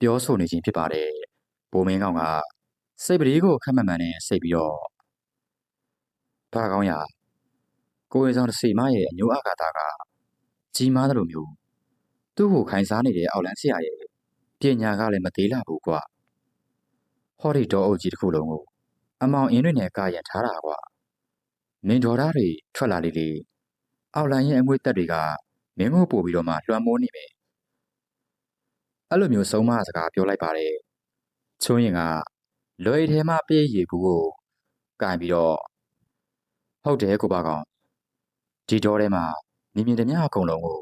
ပြောဆိုနေခြင်းဖြစ်ပါတယ်ဘိုးမင်းကောင်ကစိတ်ပရိကိုခက်မှန်မှန်နဲ့စိတ်ပြီးတော့ဘာကောင်ရကိုယ်ရင်ဆောင်တစီမရဲ့အညိုအကာတာကကြီးမားတယ်လို့မျိုးသူ့ကိုခိုင်းစားနေတဲ့အောက်လန်းဆရာရဲ့ပညာကလည်းမသေးလာဘူးကွာဟော်ဒီတော်အုပ်ကြီးတစ်ခုလုံးကိုအမောင်အင်းတွေနဲ့ကာရံထားတာကွာမင်းတော်သားတွေထွက်လာလေအောက်လန်းရဲ့အငွေ့တက်တွေကမင်းကိုပို့ပြီးတော့မှလွှမ်းမိုးနေမယ်အဲ့လိုမျိုးဆုံးမစကားပြောလိုက်ပါတယ်ချုံရင်ကလွယ်ထဲမှပြေးရည်ဘူးကိုကင်ပြီးတော့ဟုတ်တယ်ကိုပါကောင်ဒီတော်ထဲမှာမြင်မြင်တမျှအကုန်လုံးကို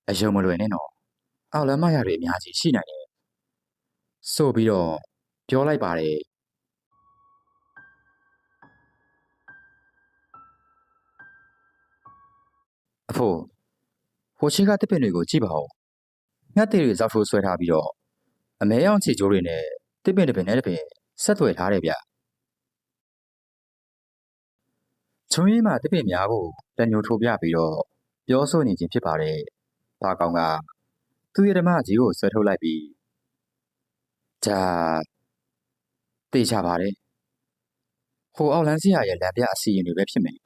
အယုံမလွယ်နဲ့တော့အောက်လမ်းမရတွေအများကြီးရှိနိုင်တယ်ဆိုပြီးတော့ပြောလိုက်ပါတယ်အဖိုးဟိုရှိကတစ်ပင်တွေကိုကြည့်ပါဦးငှက်တွေဇောက်ထိုးဆွဲထားပြီးတော့အမဲရောင်ချီကျိုးတွေနဲ့တစ်ပင်တစ်ပင်နဲ့တစ်ပင်ဆက်သွယ်ထားတယ်ဗျချုံရင်းမှာတစ်ပင်များကိုလက်ညှိုးထိုးပြပြီးတော့ပြောဆိုနေခြင်းဖြစ်ပါတယ်ဘာကောင်ကသူ့ရဲ့ဓမ္မကြီးကိုဆွဲထုတ်လိုက်ပြီးဒါတေချပါတယ်ဟိုအောက်လန်းစရာရဲ့လမ်းပြအစီရင်တွေပဲဖြစ်မယ်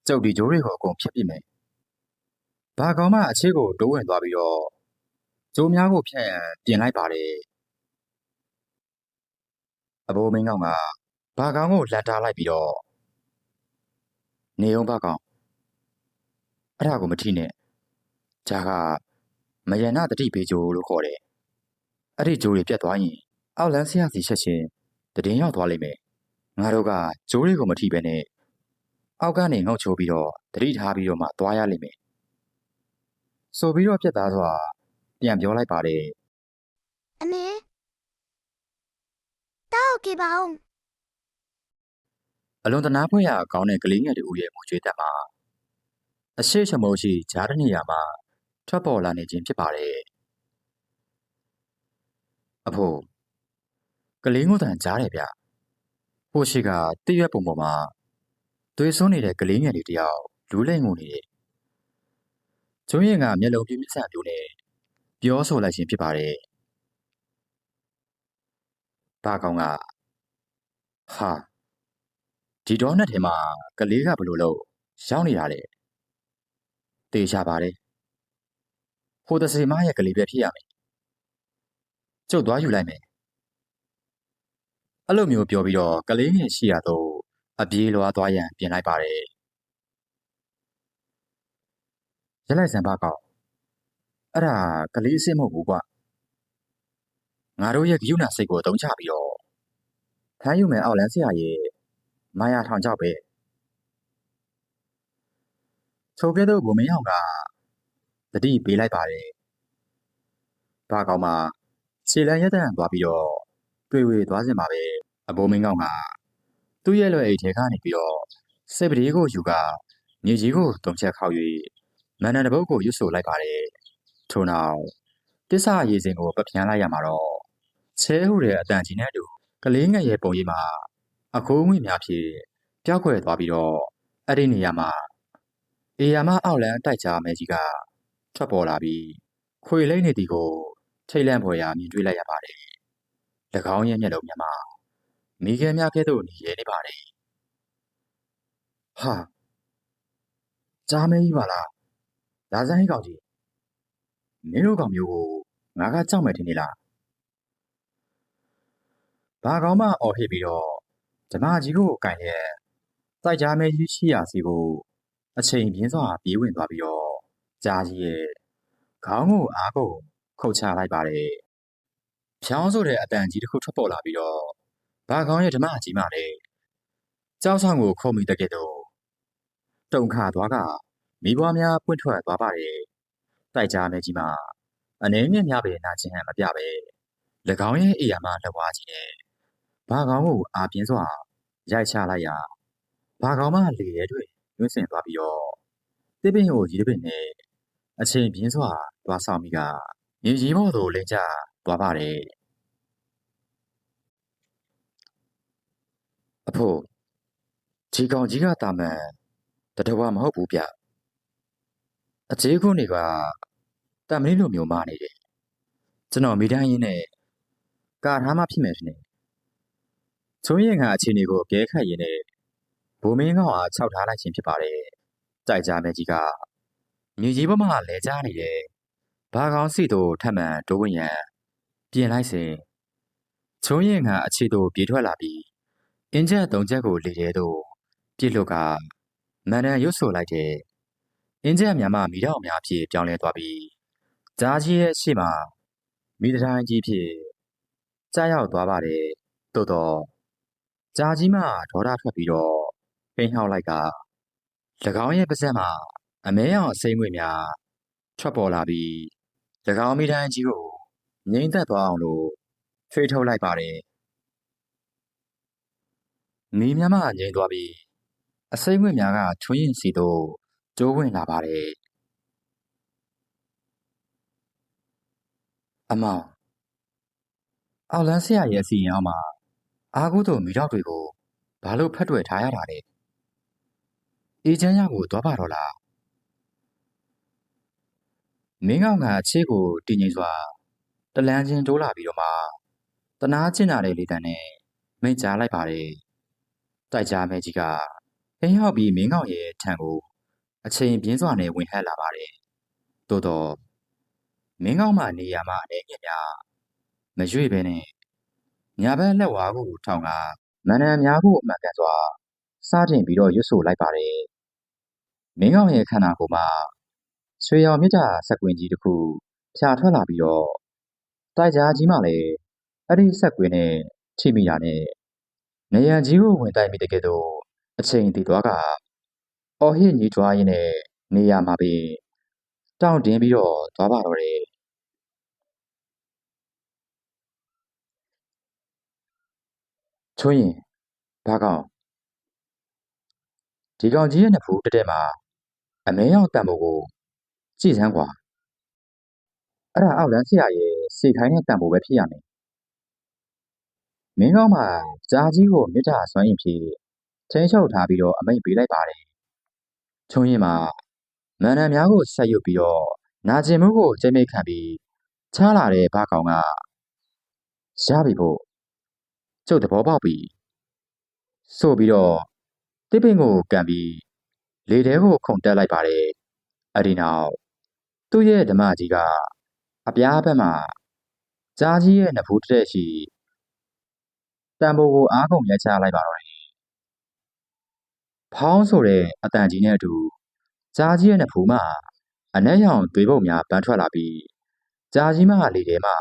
ကျုပ်ဒီဂျိုးတွေကိုအကုန်ဖျက်ပစ်မယ်ဘာကောင်မှအခြေကိုတိုးဝင်သွားပြီးတော့ဂျိုးများကိုဖျက်ရန်ပြင်လိုက်ပါတယ်အဘိုးမင်းကောင်ကဘာကောင်ကိုလက်တားလိုက်ပြီးတော့နေအောင်ဘာကောင်အဲ့ဒါကိုမထိနဲ့ဂျာကမယနာတတိပေးဂျိုးလို့ခေါ်တယ်အဲ့ဒီဂျိုးတွေပြတ်သွားရင်အောက်လန်းဆရာစီချက်ချင်းတည်င်းရောက်သွားလိမ့်မယ်ငါတို့ကဂျိုးတွေကိုမထိပဲနဲ့အောက်ကနေငေါ့ချိုးပြီးတော့တတိထားပြီးတော့မှသွားရလိမ့်မယ်ဆိုပြီးတော့ပြတ်သားစွာပြန်ပြောလိုက်ပါတယ်အမေတောက်ကြပါဦးအလွန်တနာဖွယ်ရာကောင်းတဲ့ကလေးငယ်တူရဲ့မူကျွေးတက်မှာအရှိချမိုးရှိဂျားတဲ့နေရာမှာထွက်ပေါ်လာနေခြင်းဖြစ်ပါတယ်အဖိုးကလေးငိုတန်ကြားတယ်ဗျဟိုရှိကတည့်ရွက်ပုံပေါ်မှာသွေးစွန်းနေတဲ့ကလေးငယ်လေးတယောက်လူးလိမ်ငိုနေတယ်ကျုံးရင်ကမျက်လုံးပြင်းပြဆန်ပြိုးနေပြောဆိုလိုက်ခြင်းဖြစ်ပါတယ်ဘာကောင်ကဟာဒီတော့နဲ့ထဲမှာကလေးကဘလို့လို့ရောက်နေတာလေတေချာပါတယ်ဟိုတစီမရဲ့ကလေးပဲဖြစ်ရမယ်ကျုပ်သွားယူလိုက်မယ်အဲ့လိုမျိုးပြောပြီးတော့ကလေးငယ်ရှိရတော့အပြေးလွားသွားရန်ပြင်လိုက်ပါတယ်ရက်လိုက်စံပါကောက်အဲ့ဒါကလေးအစ်စ်မဟုတ်ဘူးကွာငါတို့ရဲ့ဂယုဏစိတ်ကိုအသုံးချပြီးတော့ဖမ်းယူမယ်အောက်လန်းဆရာရဲ့မာယာထောင်ကြောက်ပဲထိုကဲ့သို့ဘုံမင်းအောင်ကတတိပေးလိုက်ပါတယ်ဘာကောင်မှခြေလမ်းရက်တန်သွားပြီးတော့တွေ့ဝေသွားစင်ပါပဲအဘိုးမင်းကောင်က သူ့ရဲ့လွယ်အိတ်ထဲကနေပြီးတော့စိတ်ပတိကိုယူကမြေကြီးကိုတုံချက်ခောက်၍မန္တန်တပုတ်ကိုရွတ်ဆိုလိုက်ပါတယ်ထို့နောက်တစ္ဆာရည်စင်ကိုပပြန်းလိုက်ရမှာတော့ချဲဟူတဲ့အတန်ကြီးနဲ့အတူကလေးငယ်ရဲ့ပုံရိပ်မှာအခိုးငွေများဖြင့်ပျောက်ကွယ်သွားပြီးတော့အဲ့ဒီနေရာမှာအေယာမအောက်လန်းတိုက်ကြားမဲကြီးကထွက်ပေါ်လာပြီးခွေလိမ့်နေသည်ကိုထိတ်လန့်ဖွယ်ရာမြင်တွေ့လိုက်ရပါတယ်၎င်းရဲ့မျက်လုံးများမှာမိခဲများကဲ့သို့နေရဲနေပါတယ်ဟာကြားမဲကြီးပါလားဒါစမ်းဟိကောင်ကြီးမင်းတို့ကောင်မျိုးကိုငါကကြောက်မယ်ထင်နေလားဘာကောင်မှအော်ဟစ်ပြီးတော့ဓမ္မကြီးကိုကင်ရဲ့တိုက်ကြားမဲကြီးရှိရာစီကိုအချိန်ပြင်းစွာပြေးဝင်သွားပြီးတော့ကြားကြီးရဲ့ခေါင်းကိုအားကိုခုတ်ချလိုက်ပါတယ်ဖြောင်းဆိုတဲ့အတန်ကြီးတစ်ခုထွက်ပေါ်လာပြီးတော့ဘာကောင်ရဲ့ဓမ္မကြီးမှလည်းကြောက်ဆောင်ကိုခုံမိတဲ့ကဲ့သို့တုန်ခါသွားကမိဘွားများပွင့်ထွက်သွားပါတယ်တိုက်ကြားမဲကြီးမှာအနေနဲ့များပဲနာကျင်ဟန်မပြပဲ၎င်းရဲ့အိယာမလက်ဝါးကြီးနဲ့ဘာကောင်ကိုအားပြင်းစွာရိုက်ချလိုက်ရာဘာကောင်မှလေရဲတွေညှင်းဆင်သွားပြီးတော့တစ်ပင်ကိုကြီးတစ်ပင်နဲ့အချိန်ပြင်းစွာသွားဆောင်မိကမြေကြီးပေါ်သို့လိမ့်ကျသွားပါတယ်အဖို့ဒီကောင်ကြီးကတာမန်တတဝမဟုတ်ဘူးဗျအကျေးခုနေကတမလေးလိုမျိုးမာနေတယ်ကျွန်တော်မိတိုင်းရင်းနဲ့ကာထားမှဖြစ်မယ်ထင်တယ်ချုံးရင်ကအခြေအနေကိုအကဲခတ်ရင်းနဲ့ဘိုးမင်းကောင်အားခြောက်ထားလိုက်ခြင်းဖြစ်ပါတယ်တိုက်ကြမဲကြီးကမြေကြီးပေါ်မှာလဲကျနေတယ်ဘာကောင်စီတို့ထပ်မံတိုးဝင်ရန်ပြင်လိုက်စဉ်ချုံးရင်ကအခြေတို့ပြေးထွက်လာပြီးအင်းချက်သုံးချက်ကိုလေထဲသို့ပြစ်လွတ်ကမန်တန်ရွတ်ဆိုလိုက်တဲ့အင်းချက်များမှမိတော့များဖြစ်ပြောင်းလဲသွားပြီးကြားကြီးရဲ့ရှေ့မှာမိတိုင်းကြီးဖြစ်ကြားရောက်သွားပါတယ်သို့တော့ကြားကြီးမှဒေါသထွက်ပြီးတော့ပိန်ဟောက်လိုက်က၎င်းရဲ့ပါးစပ်မှာအမဲရောင်အစိမ့်ငွေများထွက်ပေါ်လာပြီး၎င်းမိတိုင်းကြီးကိုငိမ့်သက်သွားအောင်လို့ဖေးထုတ်လိုက်ပါတယ်မီးများမှငြိမ်သွားပြီးအစိမ့်ငွေများကချွင်းရင်စီသို့ကျိုးဝင်လာပါတယ်အမောင်အောက်လန်းဆရာရဲ့အစီရင်အောက်မှာအားကိုးတို့မိတော့တွေကိုဘာလို့ဖတ်တွေ့ထားရတာလဲအေးချမ်းရကိုသွားပါတော့လားမင်းကောင်ကအခြေကိုတည်ငြိမ်စွာတလန်းချင်းတိုးလာပြီးတော့မှတနာကျင်လာတဲ့လေတံနဲ့မိတ်ကြားလိုက်ပါတယ်တိုက်ကြားမဲကြီးကဟင်းဟောက်ပြီးမင်းကောင်ရဲ့ထံကိုအချိန်ပြင်းစွာနဲ့ဝင်ဟပ်လာပါတယ်သို့တော့မင်းကောင်မှနေရာမှအနေငယ်များမရွေ့ပဲနဲ့ညာဘက်လက်ဝါးကိုထောင်ကမန္တန်များကိုအမှန်ကန်စွာစားတင်ပြီးတော့ရွတ်ဆိုလိုက်ပါတယ်မင်းကောင်ရဲ့ခန္ဓာကိုယ်မှာရွှေရောင်မြစ်တာစက်ကွင်းကြီးတစ်ခုဖြာထွက်လာပြီးတော့တိုက်ကြားကြီးမှလည်းအဲ့ဒီစက်ကွင်းနဲ့ထိမိတာနဲ့နေရန်ကြီးကိုဝင်တိုက်မိတဲ့ကဲ့သို့အချိန်တည်သွားကအော်ဟစ်ညီးတွားရင်းနဲ့နေရာမှာပင်တောင့်တင်းပြီးတော့သွားပါတော့တယ်ချွင်းရင်ဘာကောင်ဒီကောင်ကြီးရဲ့နှစ်ဖူးတက်တက်မှာအမဲရောင်တံမိုးကိုကြည့်စမ်းကွာအဲ့ဒါအောက်လန်းဆရာရဲ့စီခိုင်းတဲ့တံမိုးပဲဖြစ်ရမယ်မင်းကောင်မှကြားကြီးကိုမြစ်တာဆွမ်းရင်ဖြစ်ချင်းချုပ်ထားပြီးတော့အမိတ်ပေးလိုက်ပါတယ်ချွင်းရင်မှာမန္တန်များကိုဆက်ရွတ်ပြီးတော့နာကျင်မှုကိုကျိမိတ်ခံပြီးချားလာတဲ့ဘာကောင်ကရပြီဖို့ကျုပ်သဘောပေါက်ပြီဆိုပြီးတော့တစ်ပင်ကိုကန်ပြီးလေထဲကိုခုန်တက်လိုက်ပါတယ်အဲ့ဒီနောက်သူ့ရဲ့ဓမ္မကြီးကအပြားဘက်မှာကြားကြီးရဲ့နဖူးတက်ရှိတံပိုးကိုအားကုန်ရိုက်ချလိုက်ပါတော့တယ်ဖောင်းဆိုတဲ့အတန်ကြီးနဲ့အတူကြားကြီးရဲ့နဖူးမှာအနက်ရောင်သွေးပုတ်များပန်းထွက်လာပြီးကြားကြီးမလေထဲမှာ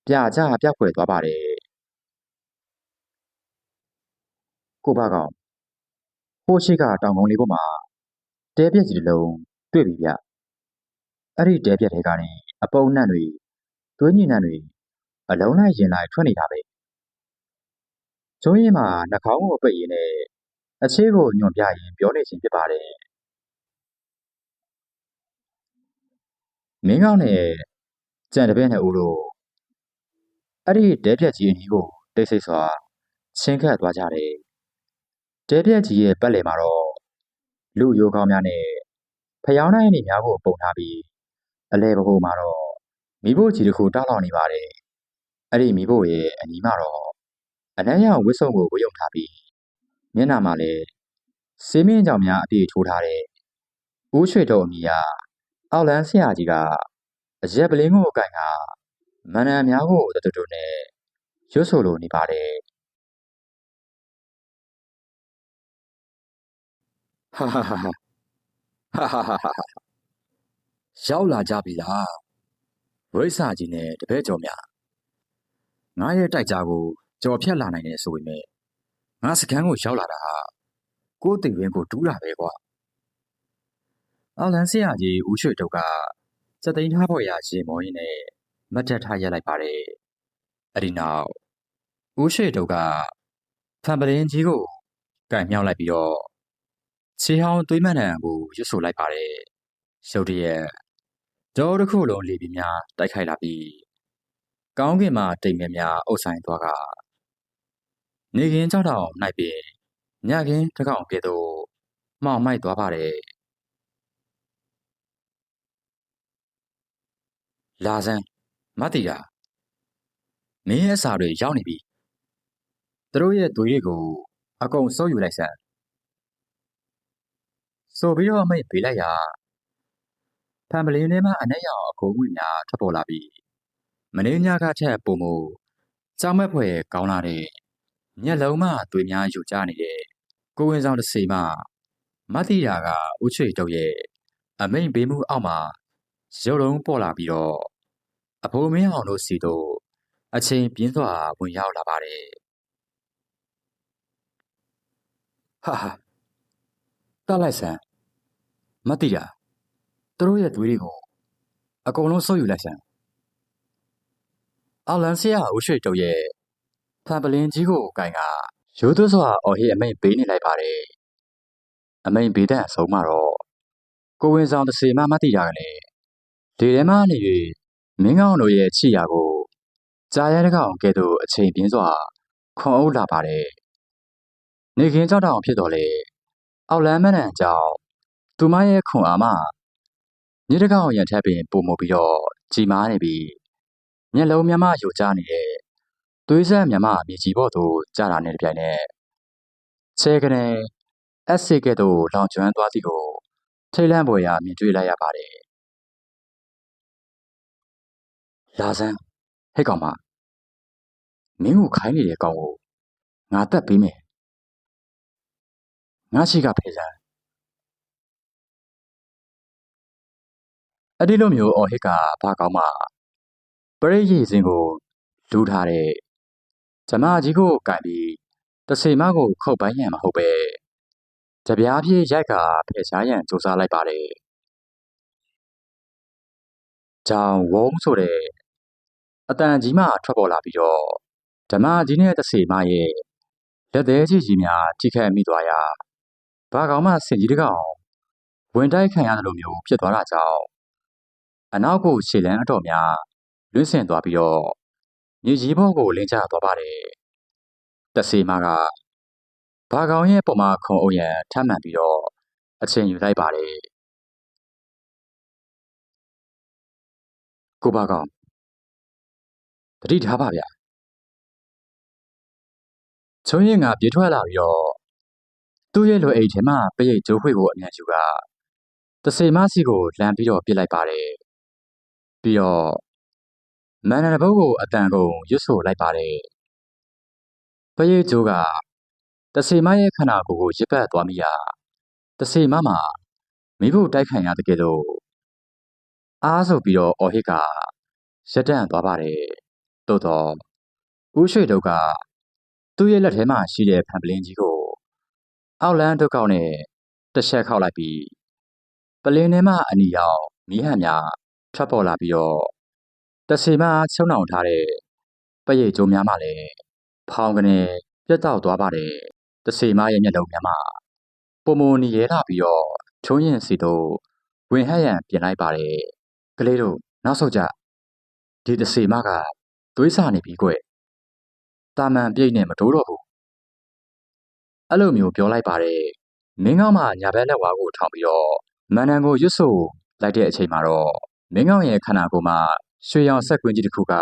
ပြကြပြက်ခွဲသွားပါတယ်ကိုဘကောင်ဟိုရှိကတောင်ကုန်းလေးပေါ်မှာတဲပြက်ကြီးတစ်လုံးတွေ့ပြီဗျအဲ့ဒီတဲပြက်ထဲကနေအပုံနှံ့တွေသွေးညင်နှံ့တွေအလုံးလိုက်ရင်လိုက်ထွက်နေတာပဲ ကျုံးရင်မှာနှာခေါင်းကိုပိတ်ရင်းနဲ့အခြေကိုညွန်ပြရင်ပြောနေခြင်းဖြစ်ပါတယ်မင်းကောင်းနဲ့ကြံတပည့်နဲ့ဦးတို့အဲ့ဒီတဲပြက်ကြီးအနီးကိုတိတ်ဆိတ်စွာချင်းခတ်သွားကြတယ်တဲပြက်ကြီးရဲ့ပတ်လည်မှာတော့လူရိုးကောင်းများနဲ့ဖျောင်းနိုင်နေများကိုပုံထားပြီးအလဲပဟိုမှာတော့မိဖို့ကြီးတစ်ခုတောက်လောင်နေပါတယ်အဲ့ဒီမိဖို့ရဲ့အနီးမှာတော့အနက်ရောင်ဝစ်စုံကိုဝတ်ယုံထားပြီးမျက်နှာမှာလည်းဆေးမင်းကြောင်များအပြည့်ထိုးထားတဲ့ဦးရွှေတုံအမီကအောက်လန်းဆရာကြီးကအရက်ပလင်းကိုကင်ကမန္တန်များကိုတတူနဲ့ရွတ်ဆိုလိုနေပါတယ်ဟာဟာဟာဟာဟာဟာဟာရောက်လာကြပြီလားဝိဆာကြီးနဲ့တပည့်ကျော်များငါရဲ့တိုက်ကြားကိုကြော်ဖြတ်လာနိုင်တယ်ဆိုပေမဲ့ငါစကန်းကိုရောက်လာတာဟာကိုယ်တိမ်ရင်းကိုတူးတာပဲကွာအောက်လန်းဆရာကြီးဦးရွှေတုတ်ကစက်သိန်းထားဖို့ရာရှင်မောရင်းနဲ့မတ်တက်ထားရက်လိုက်ပါတယ်အဲ့ဒီနောက်ဦးရွှေတုတ်ကဖန်ပလင်းကြီးကိုကန်မြောက်လိုက်ပြီးတော့ခြေဟောင်းသွေးမှန်တံကိုရွတ်ဆိုလိုက်ပါတယ်ရုတ်တရက်ဒေါ်တစ်ခုလုံးလေပြီးများတိုက်ခိုက်လာပြီးကောင်းကင်မှာတိမ်မြများအုပ်ဆိုင်သွားကနေကင်းကြောက်တောင်၌ပင်ညကင်းတစ်ကောင်ကဲ့သို့မှောင်မိုက်သွားပါတယ်လာစမ်းမတ်တီတာမင်းရဲ့အစာတွေရောက်နေပြီသူတို့ရဲ့သွေးတွေကိုအကုန်စုပ်ယူလိုက်စမ်းဆိုပြီးတော့မိတ်ပေးလိုက်ရာဖန်ပလင်းထဲမှာအနက်ရောင်အကိုငွေများထွက်ပေါ်လာပြီးမင်းညကထက်ပုံမကြောက်မက်ဖွယ်ကောင်းလာတဲ့မျက်လုံးမှသွေးများယူကျနေတဲ့ကိုဝင်ဆောင်တစ်စီမှမတ်တီတာကဦးချွေတုတ်ရဲ့အမိန်ပေးမှုအောက်မှာရုပ်လုံးပေါ်လာပြီးတော့အဖိုးမင်းအောင်တို့စီတို့အချိန်ပြင်းစွာဝင်ရောက်လာပါတယ်ဟာဟာတတ်လိုက်စမ်းမတ်တီတာသူတို့ရဲ့သွေးတွေကိုအကုန်လုံးဆုပ်ယူလိုက်စမ်းအောက်လန်ဆရာဦးရွှေတုတ်ရဲ့ဖန်ပလင်းကြီးကိုကင်ကရိုးသွစွာအော်ဟစ်အမိန်ပေးနေလိုက်ပါတယ်အမိန်ပေးတဲ့အဆုံးမှာတော့ကိုဝင်ဆောင်တစ်စီမှမတ်တီတာကလည်းလေထဲမှနေ၍မင်းကောင်းတို့ရဲ့ချီရာကိုကြားရဲတကောင်ကဲ့သို့အချိန်ပြင်းစွာခွန်အုပ်လာပါတယ်နေခင်းကြောက်တောင်ဖြစ်တော်လေအောက်လန်းမနန်ကြောင့်သူမရဲ့ခွန်အားမမြေတကောင်ရန်ထက်ပင်ပုံမပြီးတော့ကြီးမားနေပြီးမျက်လုံးမြမယိုကျနေတဲ့သွေးဆက်မြမမြေကြီးပေါ်သို့ကျလာတဲ့ပြိုင်နဲ့ဆဲကနေအက်စစ်ကဲ့သို့လောင်ကျွမ်းသွားသည်ကိုထိတ်လန့်ပွေရာမြင်တွေ့လိုက်ရပါတယ်လာစမ်းဟဲ့ကောင်မမင်းကိုခိုင်းနေတဲ့ကောင်ကိုငါတက်ပေးမယ်ငါရှိကဖဲစမ်းအဲ့ဒီလိုမျိုးအော်ဟစ်ကဘာကောင်းမှပရိတ်ရည်စင်ကိုလူထားတဲ့ဂျမကြီးကိုကင်ပြီးတဆေမကိုခုတ်ပိုင်းရန်မဟုတ်ပဲကြပြားပြေးရိုက်ကဖယ်ရှားရန်စူးစမ်းလိုက်ပါတယ်ကြောင်ဝုန်းဆိုတဲ့အတန်ကြီးမှထွက်ပေါ်လာပြီးတော့ဓမ္မကြီးနဲ့တဆေမရဲ့လက်သေးကြီးများထိခိုက်မိသွားရာဘာကောင်မှဆင်ကြီးတကောင်ဝင်တိုက်ခံရတယ်လို့မျိုးဖြစ်သွားတာကြောင့်အနောက်ကိုခြေလန်းအတော်များလွင့်ဆင်သွားပြီးတော့မြေကြီးဘောကိုလင်းကျသွားပါတယ်တဆေမကဘာကောင်ရဲ့ပုံမှာခုံအုပ်ရန်ထမ်းမှန်ပြီးတော့အချိန်ယူလိုက်ပါတယ်ကိုဘာကောင်တတိထားပါဗျာချုံရင်ကပြေးထွက်လာပြီးတော့သူ့ရဲ့လွယ်အိတ်ထဲမှာပရိတ်ကျိုးခွေကိုအမြန်ယူကတဆေမစီကိုလှမ်းပြီးတော့ပြစ်လိုက်ပါတယ်ပြီးတော့မန္တန်ဘုတ်ကိုအတန်ကုန်ရွတ်ဆိုလိုက်ပါတယ်ပရိတ်ကျိုးကတဆေမရဲ့ခန္ဓာကိုယ်ကိုရစ်ပတ်သွားမိရာတဆေမမှာမိဖို့တိုက်ခံရတဲ့ကဲ့သို့အားဆိုပြီးတော့အော်ဟစ်ကရက်တန့်သွားပါတယ်သို့တော့ဦးရွှေတုတ်ကသူ့ရဲ့လက်ထဲမှာရှိတဲ့ဖန်ပလင်းကြီးကိုအောက်လန်းတုတ်ကောက်နဲ့တစ်ချက်ခောက်လိုက်ပြီးပလင်းထဲမှာအနီရောင်မီးဟန်များထွက်ပေါ်လာပြီးတော့တဆေမချုံနှောင်ထားတဲ့ပရိတ်ကျိုးများမှလည်းဖောင်းကနေ ပြတ်တောက်သွားပါတယ်တစေမရဲ့မျက်လုံးများမှာပုံမနီရဲလာပြီးတော့ချုံးရင်စီတို့ဝင်ဟက်ရန်ပြင်လိုက်ပါတယ်ကလေးတို့နောက်ဆုတ်ကြဒီတစေမကသွေးစာနေပြီကွတာမန်ပြိတ်နဲ့မတိုးတော့ဘူးအဲ့လိုမျိုးပြောလိုက်ပါတယ်မင်းကောင်းမှညာဘက်လက်ဝါးကိုထောင်ပြီးတော့မန်နန်ကိုရွတ်ဆိုလိုက်တဲ့အချိန်မှာတော့မင်းကောင်းရဲ့ခန္ဓာကိုယ်မှာရွှေရောင်ဆက်ကွင်းကြီးတစ်ခုက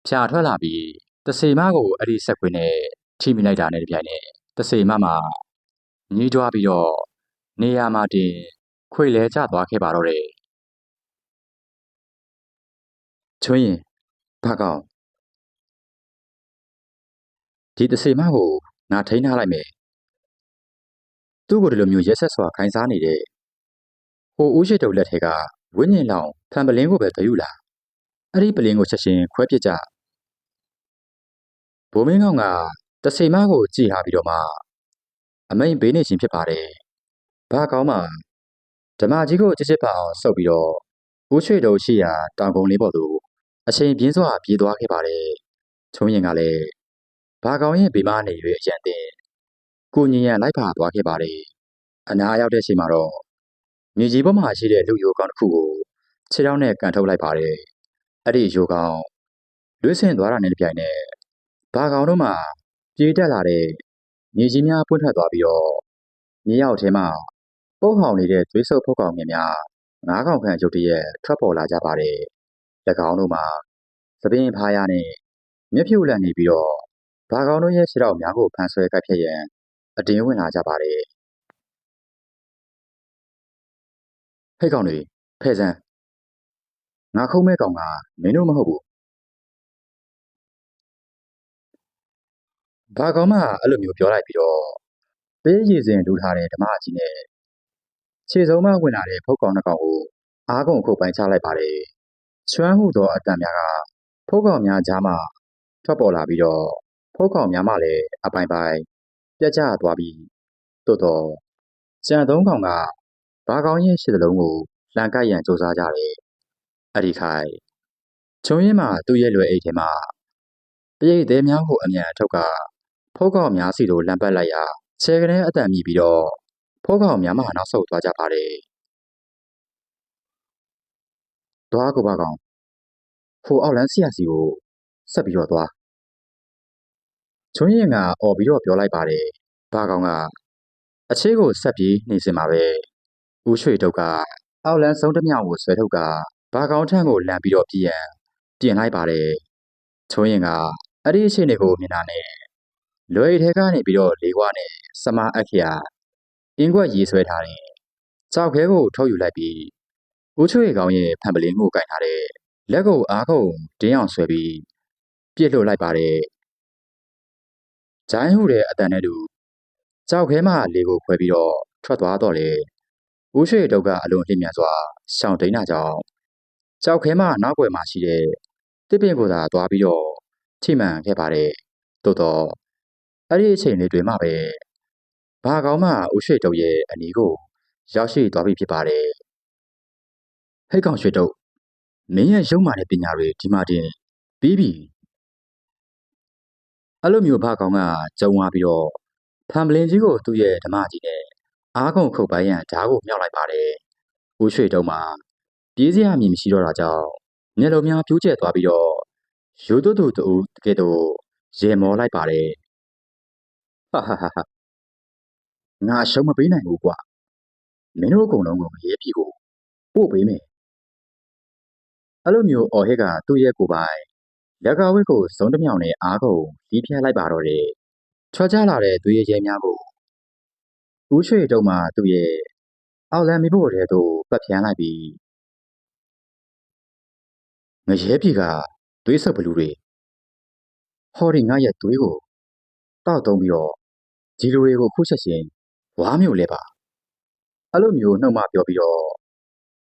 ဖြာထွက်လာပြီးတစေမကိုအဲ့ဒီဆက်ကွင်းနဲ့ထိမိလိုက်တာနဲ့တပြိုင်နက်တစေမမှာညှိတွားပြီးတော့နေရာမှာတင်ခွေလဲကျသွားခဲ့ပါတော့တယ်ချွင်းရင်ဘာကောင်ဒီတစေမကိုငါထိန်းထားလိုက်မယ်သူ့ကိုဒီလိုမျိုးရက်ဆက်စွာခိုင်းစားနေတဲ့ဟိုဦးရှိတုပ်လက်ထဲကဝိညာဉ်လောင်ဖန်ပလင်းကိုပဲတယူလာအဲ့ဒီပလင်းကိုချက်ချင်းခွဲပစ်ကြဘိုးမင်းကောင်ကတစေမကိုကြည်ထားပြီးတော့မှအမိန်ပေးနေခြင်းဖြစ်ပါတယ်ဘာကောင်းမှဓမ္မကြီးကိုချစ်ပါအောင်ဆုပ်ပြီးတော့ဦးရွှေတုပ်ရှိရာတောင်ကုန်းလေးပေါ်သို့အချိန်ပြင်းစွာပြေးသွားခဲ့ပါတယ်ချုံရင်ကလည်းဘာကောင်းရဲ့ဘေးမနေ၍အရန်တင်ကိုညင်ရန်လိုက်ပါသွားခဲ့ပါတယ်အနားရောက်တဲ့အချိန်မှာတော့မြေကြီးပေါ်မှာရှိတဲ့လူယိုကောင်တစ်ခုကိုခြေထောက်နဲ့ကန်ထုတ်လိုက်ပါတယ်အဲ့ဒီယိုကောင်လွှင့်ဆင်သွားတာနဲ့တပြိုင်နက်ဘာကောင်တို့မှပြေးတက်လာတဲ့မြေကြီးများပွင့်ထွက်သွားပြီးတော့မြေရောက်ထဲမှာပုတ်ဟောင်နေတဲ့သွေးဆုပ်ဖုတ်ကောင်ငယ်များငါးကောင်ခန့်ရုတ်တရက်ထွက်ပေါ်လာကြပါတယ်၎င်းတို့မှာသပင်ဖားရနဲ့မျက်ဖြူလန့်နေပြီးတော့ဘာကောင်တို့ရဲ့ခြေထောက်များကိုဖန်ဆွဲကိုက်ဖြတ်ရန်အတင်းဝင်လာကြပါတယ်ဟဲ့ကောင်တွေဖဲ့စမ်းငါခုံးမဲ့ကောင်ကမင်းတို့မဟုတ်ဘူးဘာကောင်မှအဲ့လိုမျိုးပြောလိုက်ပြီးတော့ပေးရည်စင်လူထားတဲ့ဓမ္မကြီးနဲ့ခြေစုံးမဝင်လာတဲ့ဖုတ်ကောင်နှစ်ကောင်ကိုအားကုန်ခုတ်ပိုင်းချလိုက်ပါတယ်ချွမ်းဟုသောအတန်များကဖုတ်ကောင်များကြားမှထွက်ပေါ်လာပြီးတော့ဖုတ်ကောင်များမှလည်းအပိုင်ပိုင်ပြတ်ကျသွားပြီးသို့တော့ကြံသုံးကောင်ကဘာကောင်ရဲ့ရှစ်သလုံးကိုလှန်ကိုက်ရန်စူးစမ်းကြတယ်အဲ့ဒီခိုင်ချုံရင်မှသူ့ရဲ့လွယ်အိတ်ထဲမှာပရိတ်သေးများကိုအမြန်ထုတ်ကဖုတ်ကောင်များစီတို့လမ်းပတ်လိုက်ရာခြေကနေအတန်မြည်ပြီးတော့ဖုတ်ကောင်များမှနောက်ဆုတ်သွားကြပါတယ်သွားကိုဘာကောင်ဟိုအောက်လန်းဆရာစီကိုဆက်ပြီးတော့သွားချွန်းရင်ကအော်ပြီးတော့ပြောလိုက်ပါတယ်ဘာကောင်ကအချေးကိုဆက်ပြီးနှိမ့်စင်ပါပဲဦးရွှေတုတ်ကအောက်လန်းဆုံးတစ်မြောင်ကိုဆွဲထုတ်ကဘာကောင်ထန့်ကိုလမ်းပြီးတော့ပြင်လိုက်ပါတယ်ချွန်းရင်ကအဲ့ဒီအချိန်တွေကိုမြင်တာနဲ့လွယ်ထဲကနေပြီးတော့လေးခွားနဲ့စမအခရာအင်းကွက်ရေးဆွဲထားတဲ့ကြောက်ခဲကိုထုတ်ယူလိုက်ပြီးဦးချွေကောင်ရဲ့ဖန်ပလင်းကိုကင်ထားတဲ့လက်ကိုအားကုန်တင်းအောင်ဆွဲပြီးပြစ်လွှတ်လိုက်ပါတယ်ဂျိုင်းဟုတဲ့အတန်နဲ့တူကြောက်ခဲမှလေကိုခွဲပြီးတော့ထွက်သွားတော့လေဦးရွှေတုတ်ကအလွန်လှမြန်စွာရှောင်တိန်တာကြောင့်ကြောက်ခဲမှနောက်ွယ်မှာရှိတဲ့တစ်ပင်ကိုသာသွားပြီးတော့ထိမှန်ခဲ့ပါတယ်သို့တော့အဲ့ဒီအချိန်လေးတွေမှပဲဘာကောင်းမှဦးရွှေတုတ်ရဲ့အနီးကိုရောက်ရှိသွားပြီဖြစ်ပါတယ်ဟဲ့ကောင်ရွှေတုတ်မင်းရဲ့ရုံမာတဲ့ပညာတွေဒီမှာတင်ပြီးပြီအဲ့လိုမျိုးဘာကောင်ကကြုံသွားပြီးတော့ဖန်ပလင်ကြီးကိုသူ့ရဲ့ဓမ္မကြီးနဲ့အားကုန်ခုတ်ပိုင်းရန်ဓာတ်ကိုမြောက်လိုက်ပါတယ်ဦးရွှေတုံးမှာပြေးစရာမြင်မရှိတော့တာကြောင့်မျက်လုံးများပြူးကျဲသွားပြီးတော့ရိုးသွတူတူကဲ့သို့ရေမောလိုက်ပါတယ်ဟာဟာဟာငါရှုံးမပေးနိုင်ဘူးကွာမင်းတို့အကုန်လုံးကိုငရဲပြီကိုပို့ပေးမယ်အဲ့လိုမျိုးအော်ဟစ်ကသူ့ရဲ့ကိုယ်ပိုင်လက်ကဝစ်ကိုစုံတစ်မြောင်နဲ့အားကုန်လီးဖြတ်လိုက်ပါတော့တယ်ထွက်ကြလာတဲ့သူရဲ့ရဲများကိုဦးရွှေတုံးမှာသူ့ရဲ့အောက်လန်မီဖို့တဲ့သို့ပတ်ဖြန်းလိုက်ပြီးငရဲပြီကသွေးဆက်ဘလူတွေဟော်ဒီငါရဲ့သွေးကိုတောက်သုံးပြီးတော့ဒီလူတွေကိုခုချက်ချင်းဝါမျိုးလဲပါအဲ့လိုမျိုးနှုတ်မပြောပြီးတော့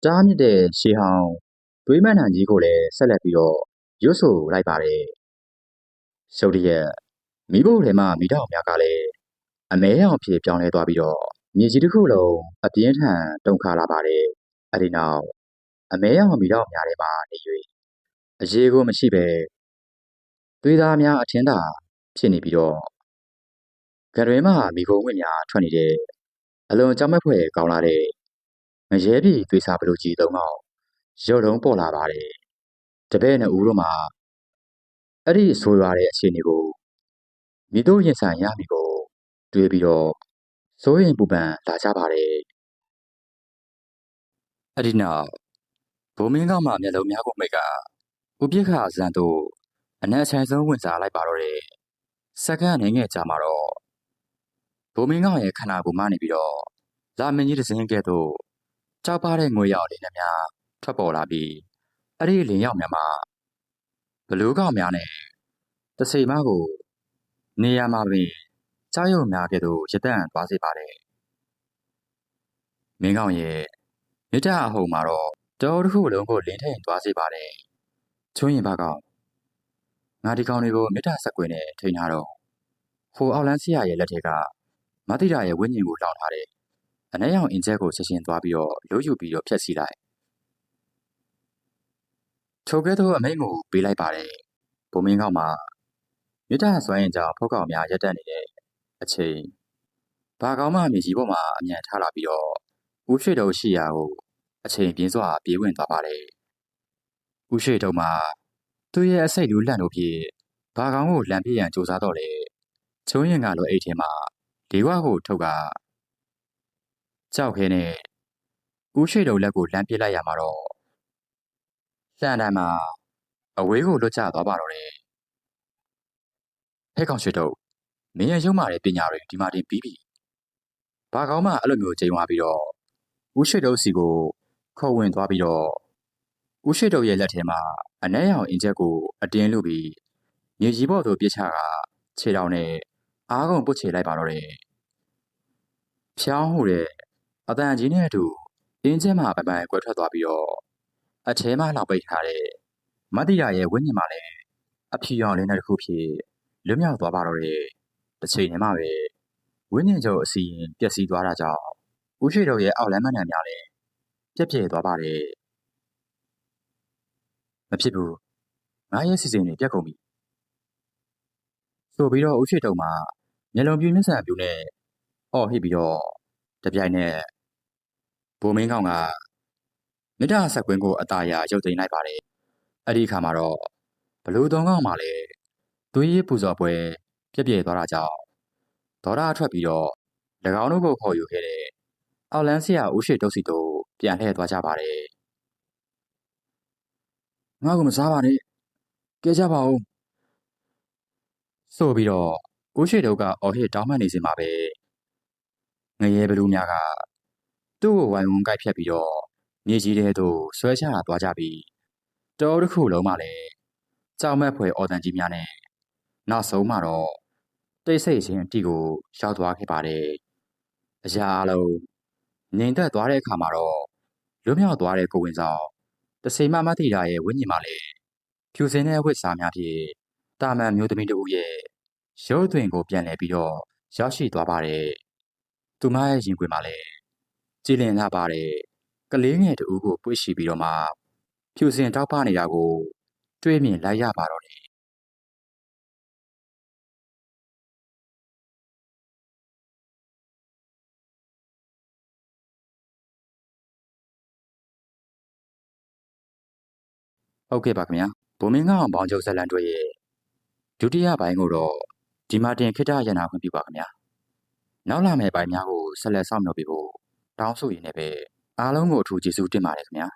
ကြားမြစ်တဲ့ရှေးဟောင်းသွေးမန်ဟန်ကြီးကိုလည်းဆက်လက်ပြီးတော့ရွတ်ဆိုလိုက်ပါတယ်ရုတ်တရက်မိဖို့ထဲမှာမိတော့များကလည်းအမဲအောင်ဖြစ်ပြောင်းလဲသွားပြီးတော့မြေကြီးတစ်ခုလုံးအပြင်းထန်တုန်ခါလာပါတယ်အဲ့ဒီနောက်အမဲအောင်မိတော့များထဲမှာနေ၍အရေးကိုမရှိပဲသွေးသားများအထင်းသာဖြစ်နေပြီးတော့ ကရွေမှမိကုံဝင်များထွက်နေတဲ့အလွန်ကြောက်မက်ဖွယ်ကောင်းလာတဲ့ငရဲပြည်သွေးစားပလူကြီးသုံးကောင်ရုပ်လုံးပေါ်လာပါတယ်တပည့်နှစ်ဦးတို့မှာအဲ့ဒီဆိုးရွားတဲ့အခြေအနေကိုမိတို့ရင်ဆိုင်ရမိကိုတွေးပြီးတော့စိုးရင်ပူပန်လာကြပါတယ်အဲ့ဒီနောက်ဘုံမင်းကောင်မှမျက်လုံးများကိုမိတ်ကဥပိ္ပခာဇန်တို့အနက်အချိုင်ဆုံးဝင်စားလိုက်ပါတော့တယ်စက္ကန့်အနေငယ်ကြာမှာတော့ဘုံမင်းကောင်ရဲ့ခန္ဓာကိုယ်မှနေပြီးတော့လာမင်းကြီးတစ်စင်းကဲ့သို့ကြောက်ပါတဲ့ငွေရောက်လေးနဲ့များထွက်ပေါ်လာပြီးအဲ့ဒီလင်းရောက်များမှာဘလူးကောင်များနဲ့တဆိမကိုနေရာမှာပင်ကြောက်ရွံ့များကဲ့သို့ရတန့်သွားစေပါတယ်မင်းကောင်ရဲ့မြစ်တာအဟုန်မှာတော့တောတစ်ခုလုံးကိုလင်းထိန်သွားစေပါတယ်ချွင်းရင်ဘာကောင်ငါဒီကောင်တွေကိုမြစ်တာဆက်ကွင်းနဲ့ထိန်ထားတော့ဟိုအောက်လန်းဆရာရဲ့လက်ထက်ကမတိတာရဲ့ဝိညာဉ်ကိုလောင်ထားတယ်အနှဲရောင်အင်ဂျက်ကိုချက်ချင်းသွားပြီးတော့လိုးယူပြီးတော့ဖျက်ဆီးလိုက်ထိုကဲ့သို့အမိန့်ကိုပေးလိုက်ပါတယ်ဘုံမင်းကောင်မှာမြစ်တာစွမ်းရင်ကြောင့်ဖောက်ကောင်များရက်တက်နေတဲ့အချိန်ဘာကောင်မှမြေကြီးပေါ်မှာအမြန်ထားလာပြီးတော့ဦးရွှေတုံးရှိရာကိုအချိန်ပြင်းစွာပြေးဝင်သွားပါတယ်ဦးရွှေတုံးမှာသူ့ရဲ့အစိတ်လူးလန့်တို့ဖြင့်ဘာကောင်ကိုလမ်းပြရန်ကြိုးစားတော့လေချုံးရင်ကလိုအိတ်ထဲမှာဒီဝါကိုထုတ်ကကြောက်ခဲနဲ့ဦးရွှေတုံးလက်ကိုလမ်းပြလိုက်ရမှာတော့လှန်တန်းမှာအဝေးကိုလွတ်ကျသွားပါတော့တယ်ဟဲ့ကောင်ရွှေတုံးမင်းရဲ့ရုံမာတဲ့ပညာတွေဒီမှာတင်ပြီးပြီဘာကောင်မှအဲ့လိုမျိုးချိန်သွားပြီးတော့ဦးရွှေတုံးစီကိုခေါ်ဝင်သွားပြီးတော့ဦးရွှေတုံးရဲ့လက်ထဲမှာအနှဲရောင်အင်ဂျက်ကိုအတင်းလူပြီးမြေကြီးပေါ်သို့ပြစ်ချကခြေထောက်နဲ့အားကုန်ပုတ်ချေလိုက်ပါတော့တယ်ဖြောင်းဟူတဲ့အတန်ကြီးနဲ့အတူအင်းကျဲမှာပပိုင်ကွက်ထွက်သွားပြီးတော့အထဲမှာလောက်ပိတ်ထားတဲ့မတိရာရဲ့ဝိညာဉ်မှာလည်းအဖြူရောင်လေးနဲ့တစ်ခုဖြစ်လွတ်မြောက်သွားပါတော့တယ်တစ်ချိန်တည်းမှာပဲဝိညာဉ်ချုပ်အစီရင်ပျက်စီးသွားတာကြောင့်ဦးရွှေတို့ရဲ့အောက်လမ်းမနှံများလည်းပြက်ပြဲသွားပါတယ်မဖြစ်ဘူးငါရဲ့စီစဉ်တွေပြက်ကုန်ပြီဆိုပြီးတော့ဦးရွှေတုံမှာမျက်လုံးပြူးမျက်စံပြူးနဲ့အော်ဟစ်ပြီးတော့တပြိုင်နက်ဘိုးမင်းကောင်ကမြစ်တာဆက်ကွင်းကိုအตาရရုပ်သိမ်းလိုက်ပါတယ်အဲ့ဒီခါမှာတော့ဘလူးသုံးကောင်မှလည်းသွေးရည်ပူဇော်ပွဲပြက်ပြဲသွားတာကြောင့်ဒေါ်ရထွက်ပြီးတော့၎င်းတို့ကိုခေါ်ယူခဲ့တဲ့အောက်လန်းဆရာဦးရွှေတုံးစီတို့ပြန်လှည့်သွားကြပါတယ်ငါ့ကိုမစားပါနဲ့ကဲကြပါဦးဆိုပြီးတော့ဦးရွှေတုံးကအော်ဟစ်တောင်းပန်နေစင်မှာပဲငရဲဘလူးများကသူ့ကိုဝိုင်းဝန်းကိုက်ဖြတ်ပြီးတော့မြေကြီးထဲသို့ဆွဲချလာသွားကြပြီးတောတစ်ခုလုံးမှလည်းကြောက်မက်ဖွယ်အော်တန်ကြီးများနဲ့နောက်ဆုံးမှတော့တိတ်ဆိတ်ခြင်းအတီကိုရောက်သွားခဲ့ပါတယ်အရာအလုံးငြိမ်သက်သွားတဲ့အခါမှာတော့လွတ်မြောက်သွားတဲ့ကိုဝင်ဆောင်တစိမမတိတာရဲ့ဝိညာဉ်မှလည်းဖြူစင်တဲ့ဝတ်စားများဖြင့်တာမန်မျိုးသမီးတို့ရဲ့ရုပ်သွင်းကိုပြန်လှည့်ပြီးတော့ရောက်ရှိသွားပါတယ်သူမရဲ့ရင်ခွင်မှာလည်းကြည်လင်လာပါတယ်ကလေးငယ်တူကိုပွေ့ရှိပြီးတော့မှဖြူစင်တောက်ပနေတာကိုတွေးမြင်လိုက်ရပါတော့တယ်ဟုတ်ကဲ့ပါခင်ဗျာဘုံမင်းကောင်ဘောင်ကျုပ်ဇလန်တွေရဲ့ဒုတိယပိုင်းကိုတော့ဒီမှာတင်ခိတ္တရနာခွင့်ပြုပါခင်ဗျာနောက်လာမယ့်ပိုင်းများကိုဆက်လက်ဆောင်ရွက်ပေးဖို့တောင်းဆိုရင်းနဲ့ပဲအားလုံးကိုအထူးကျေးဇူးတင်ပါတယ်ခင်ဗျာ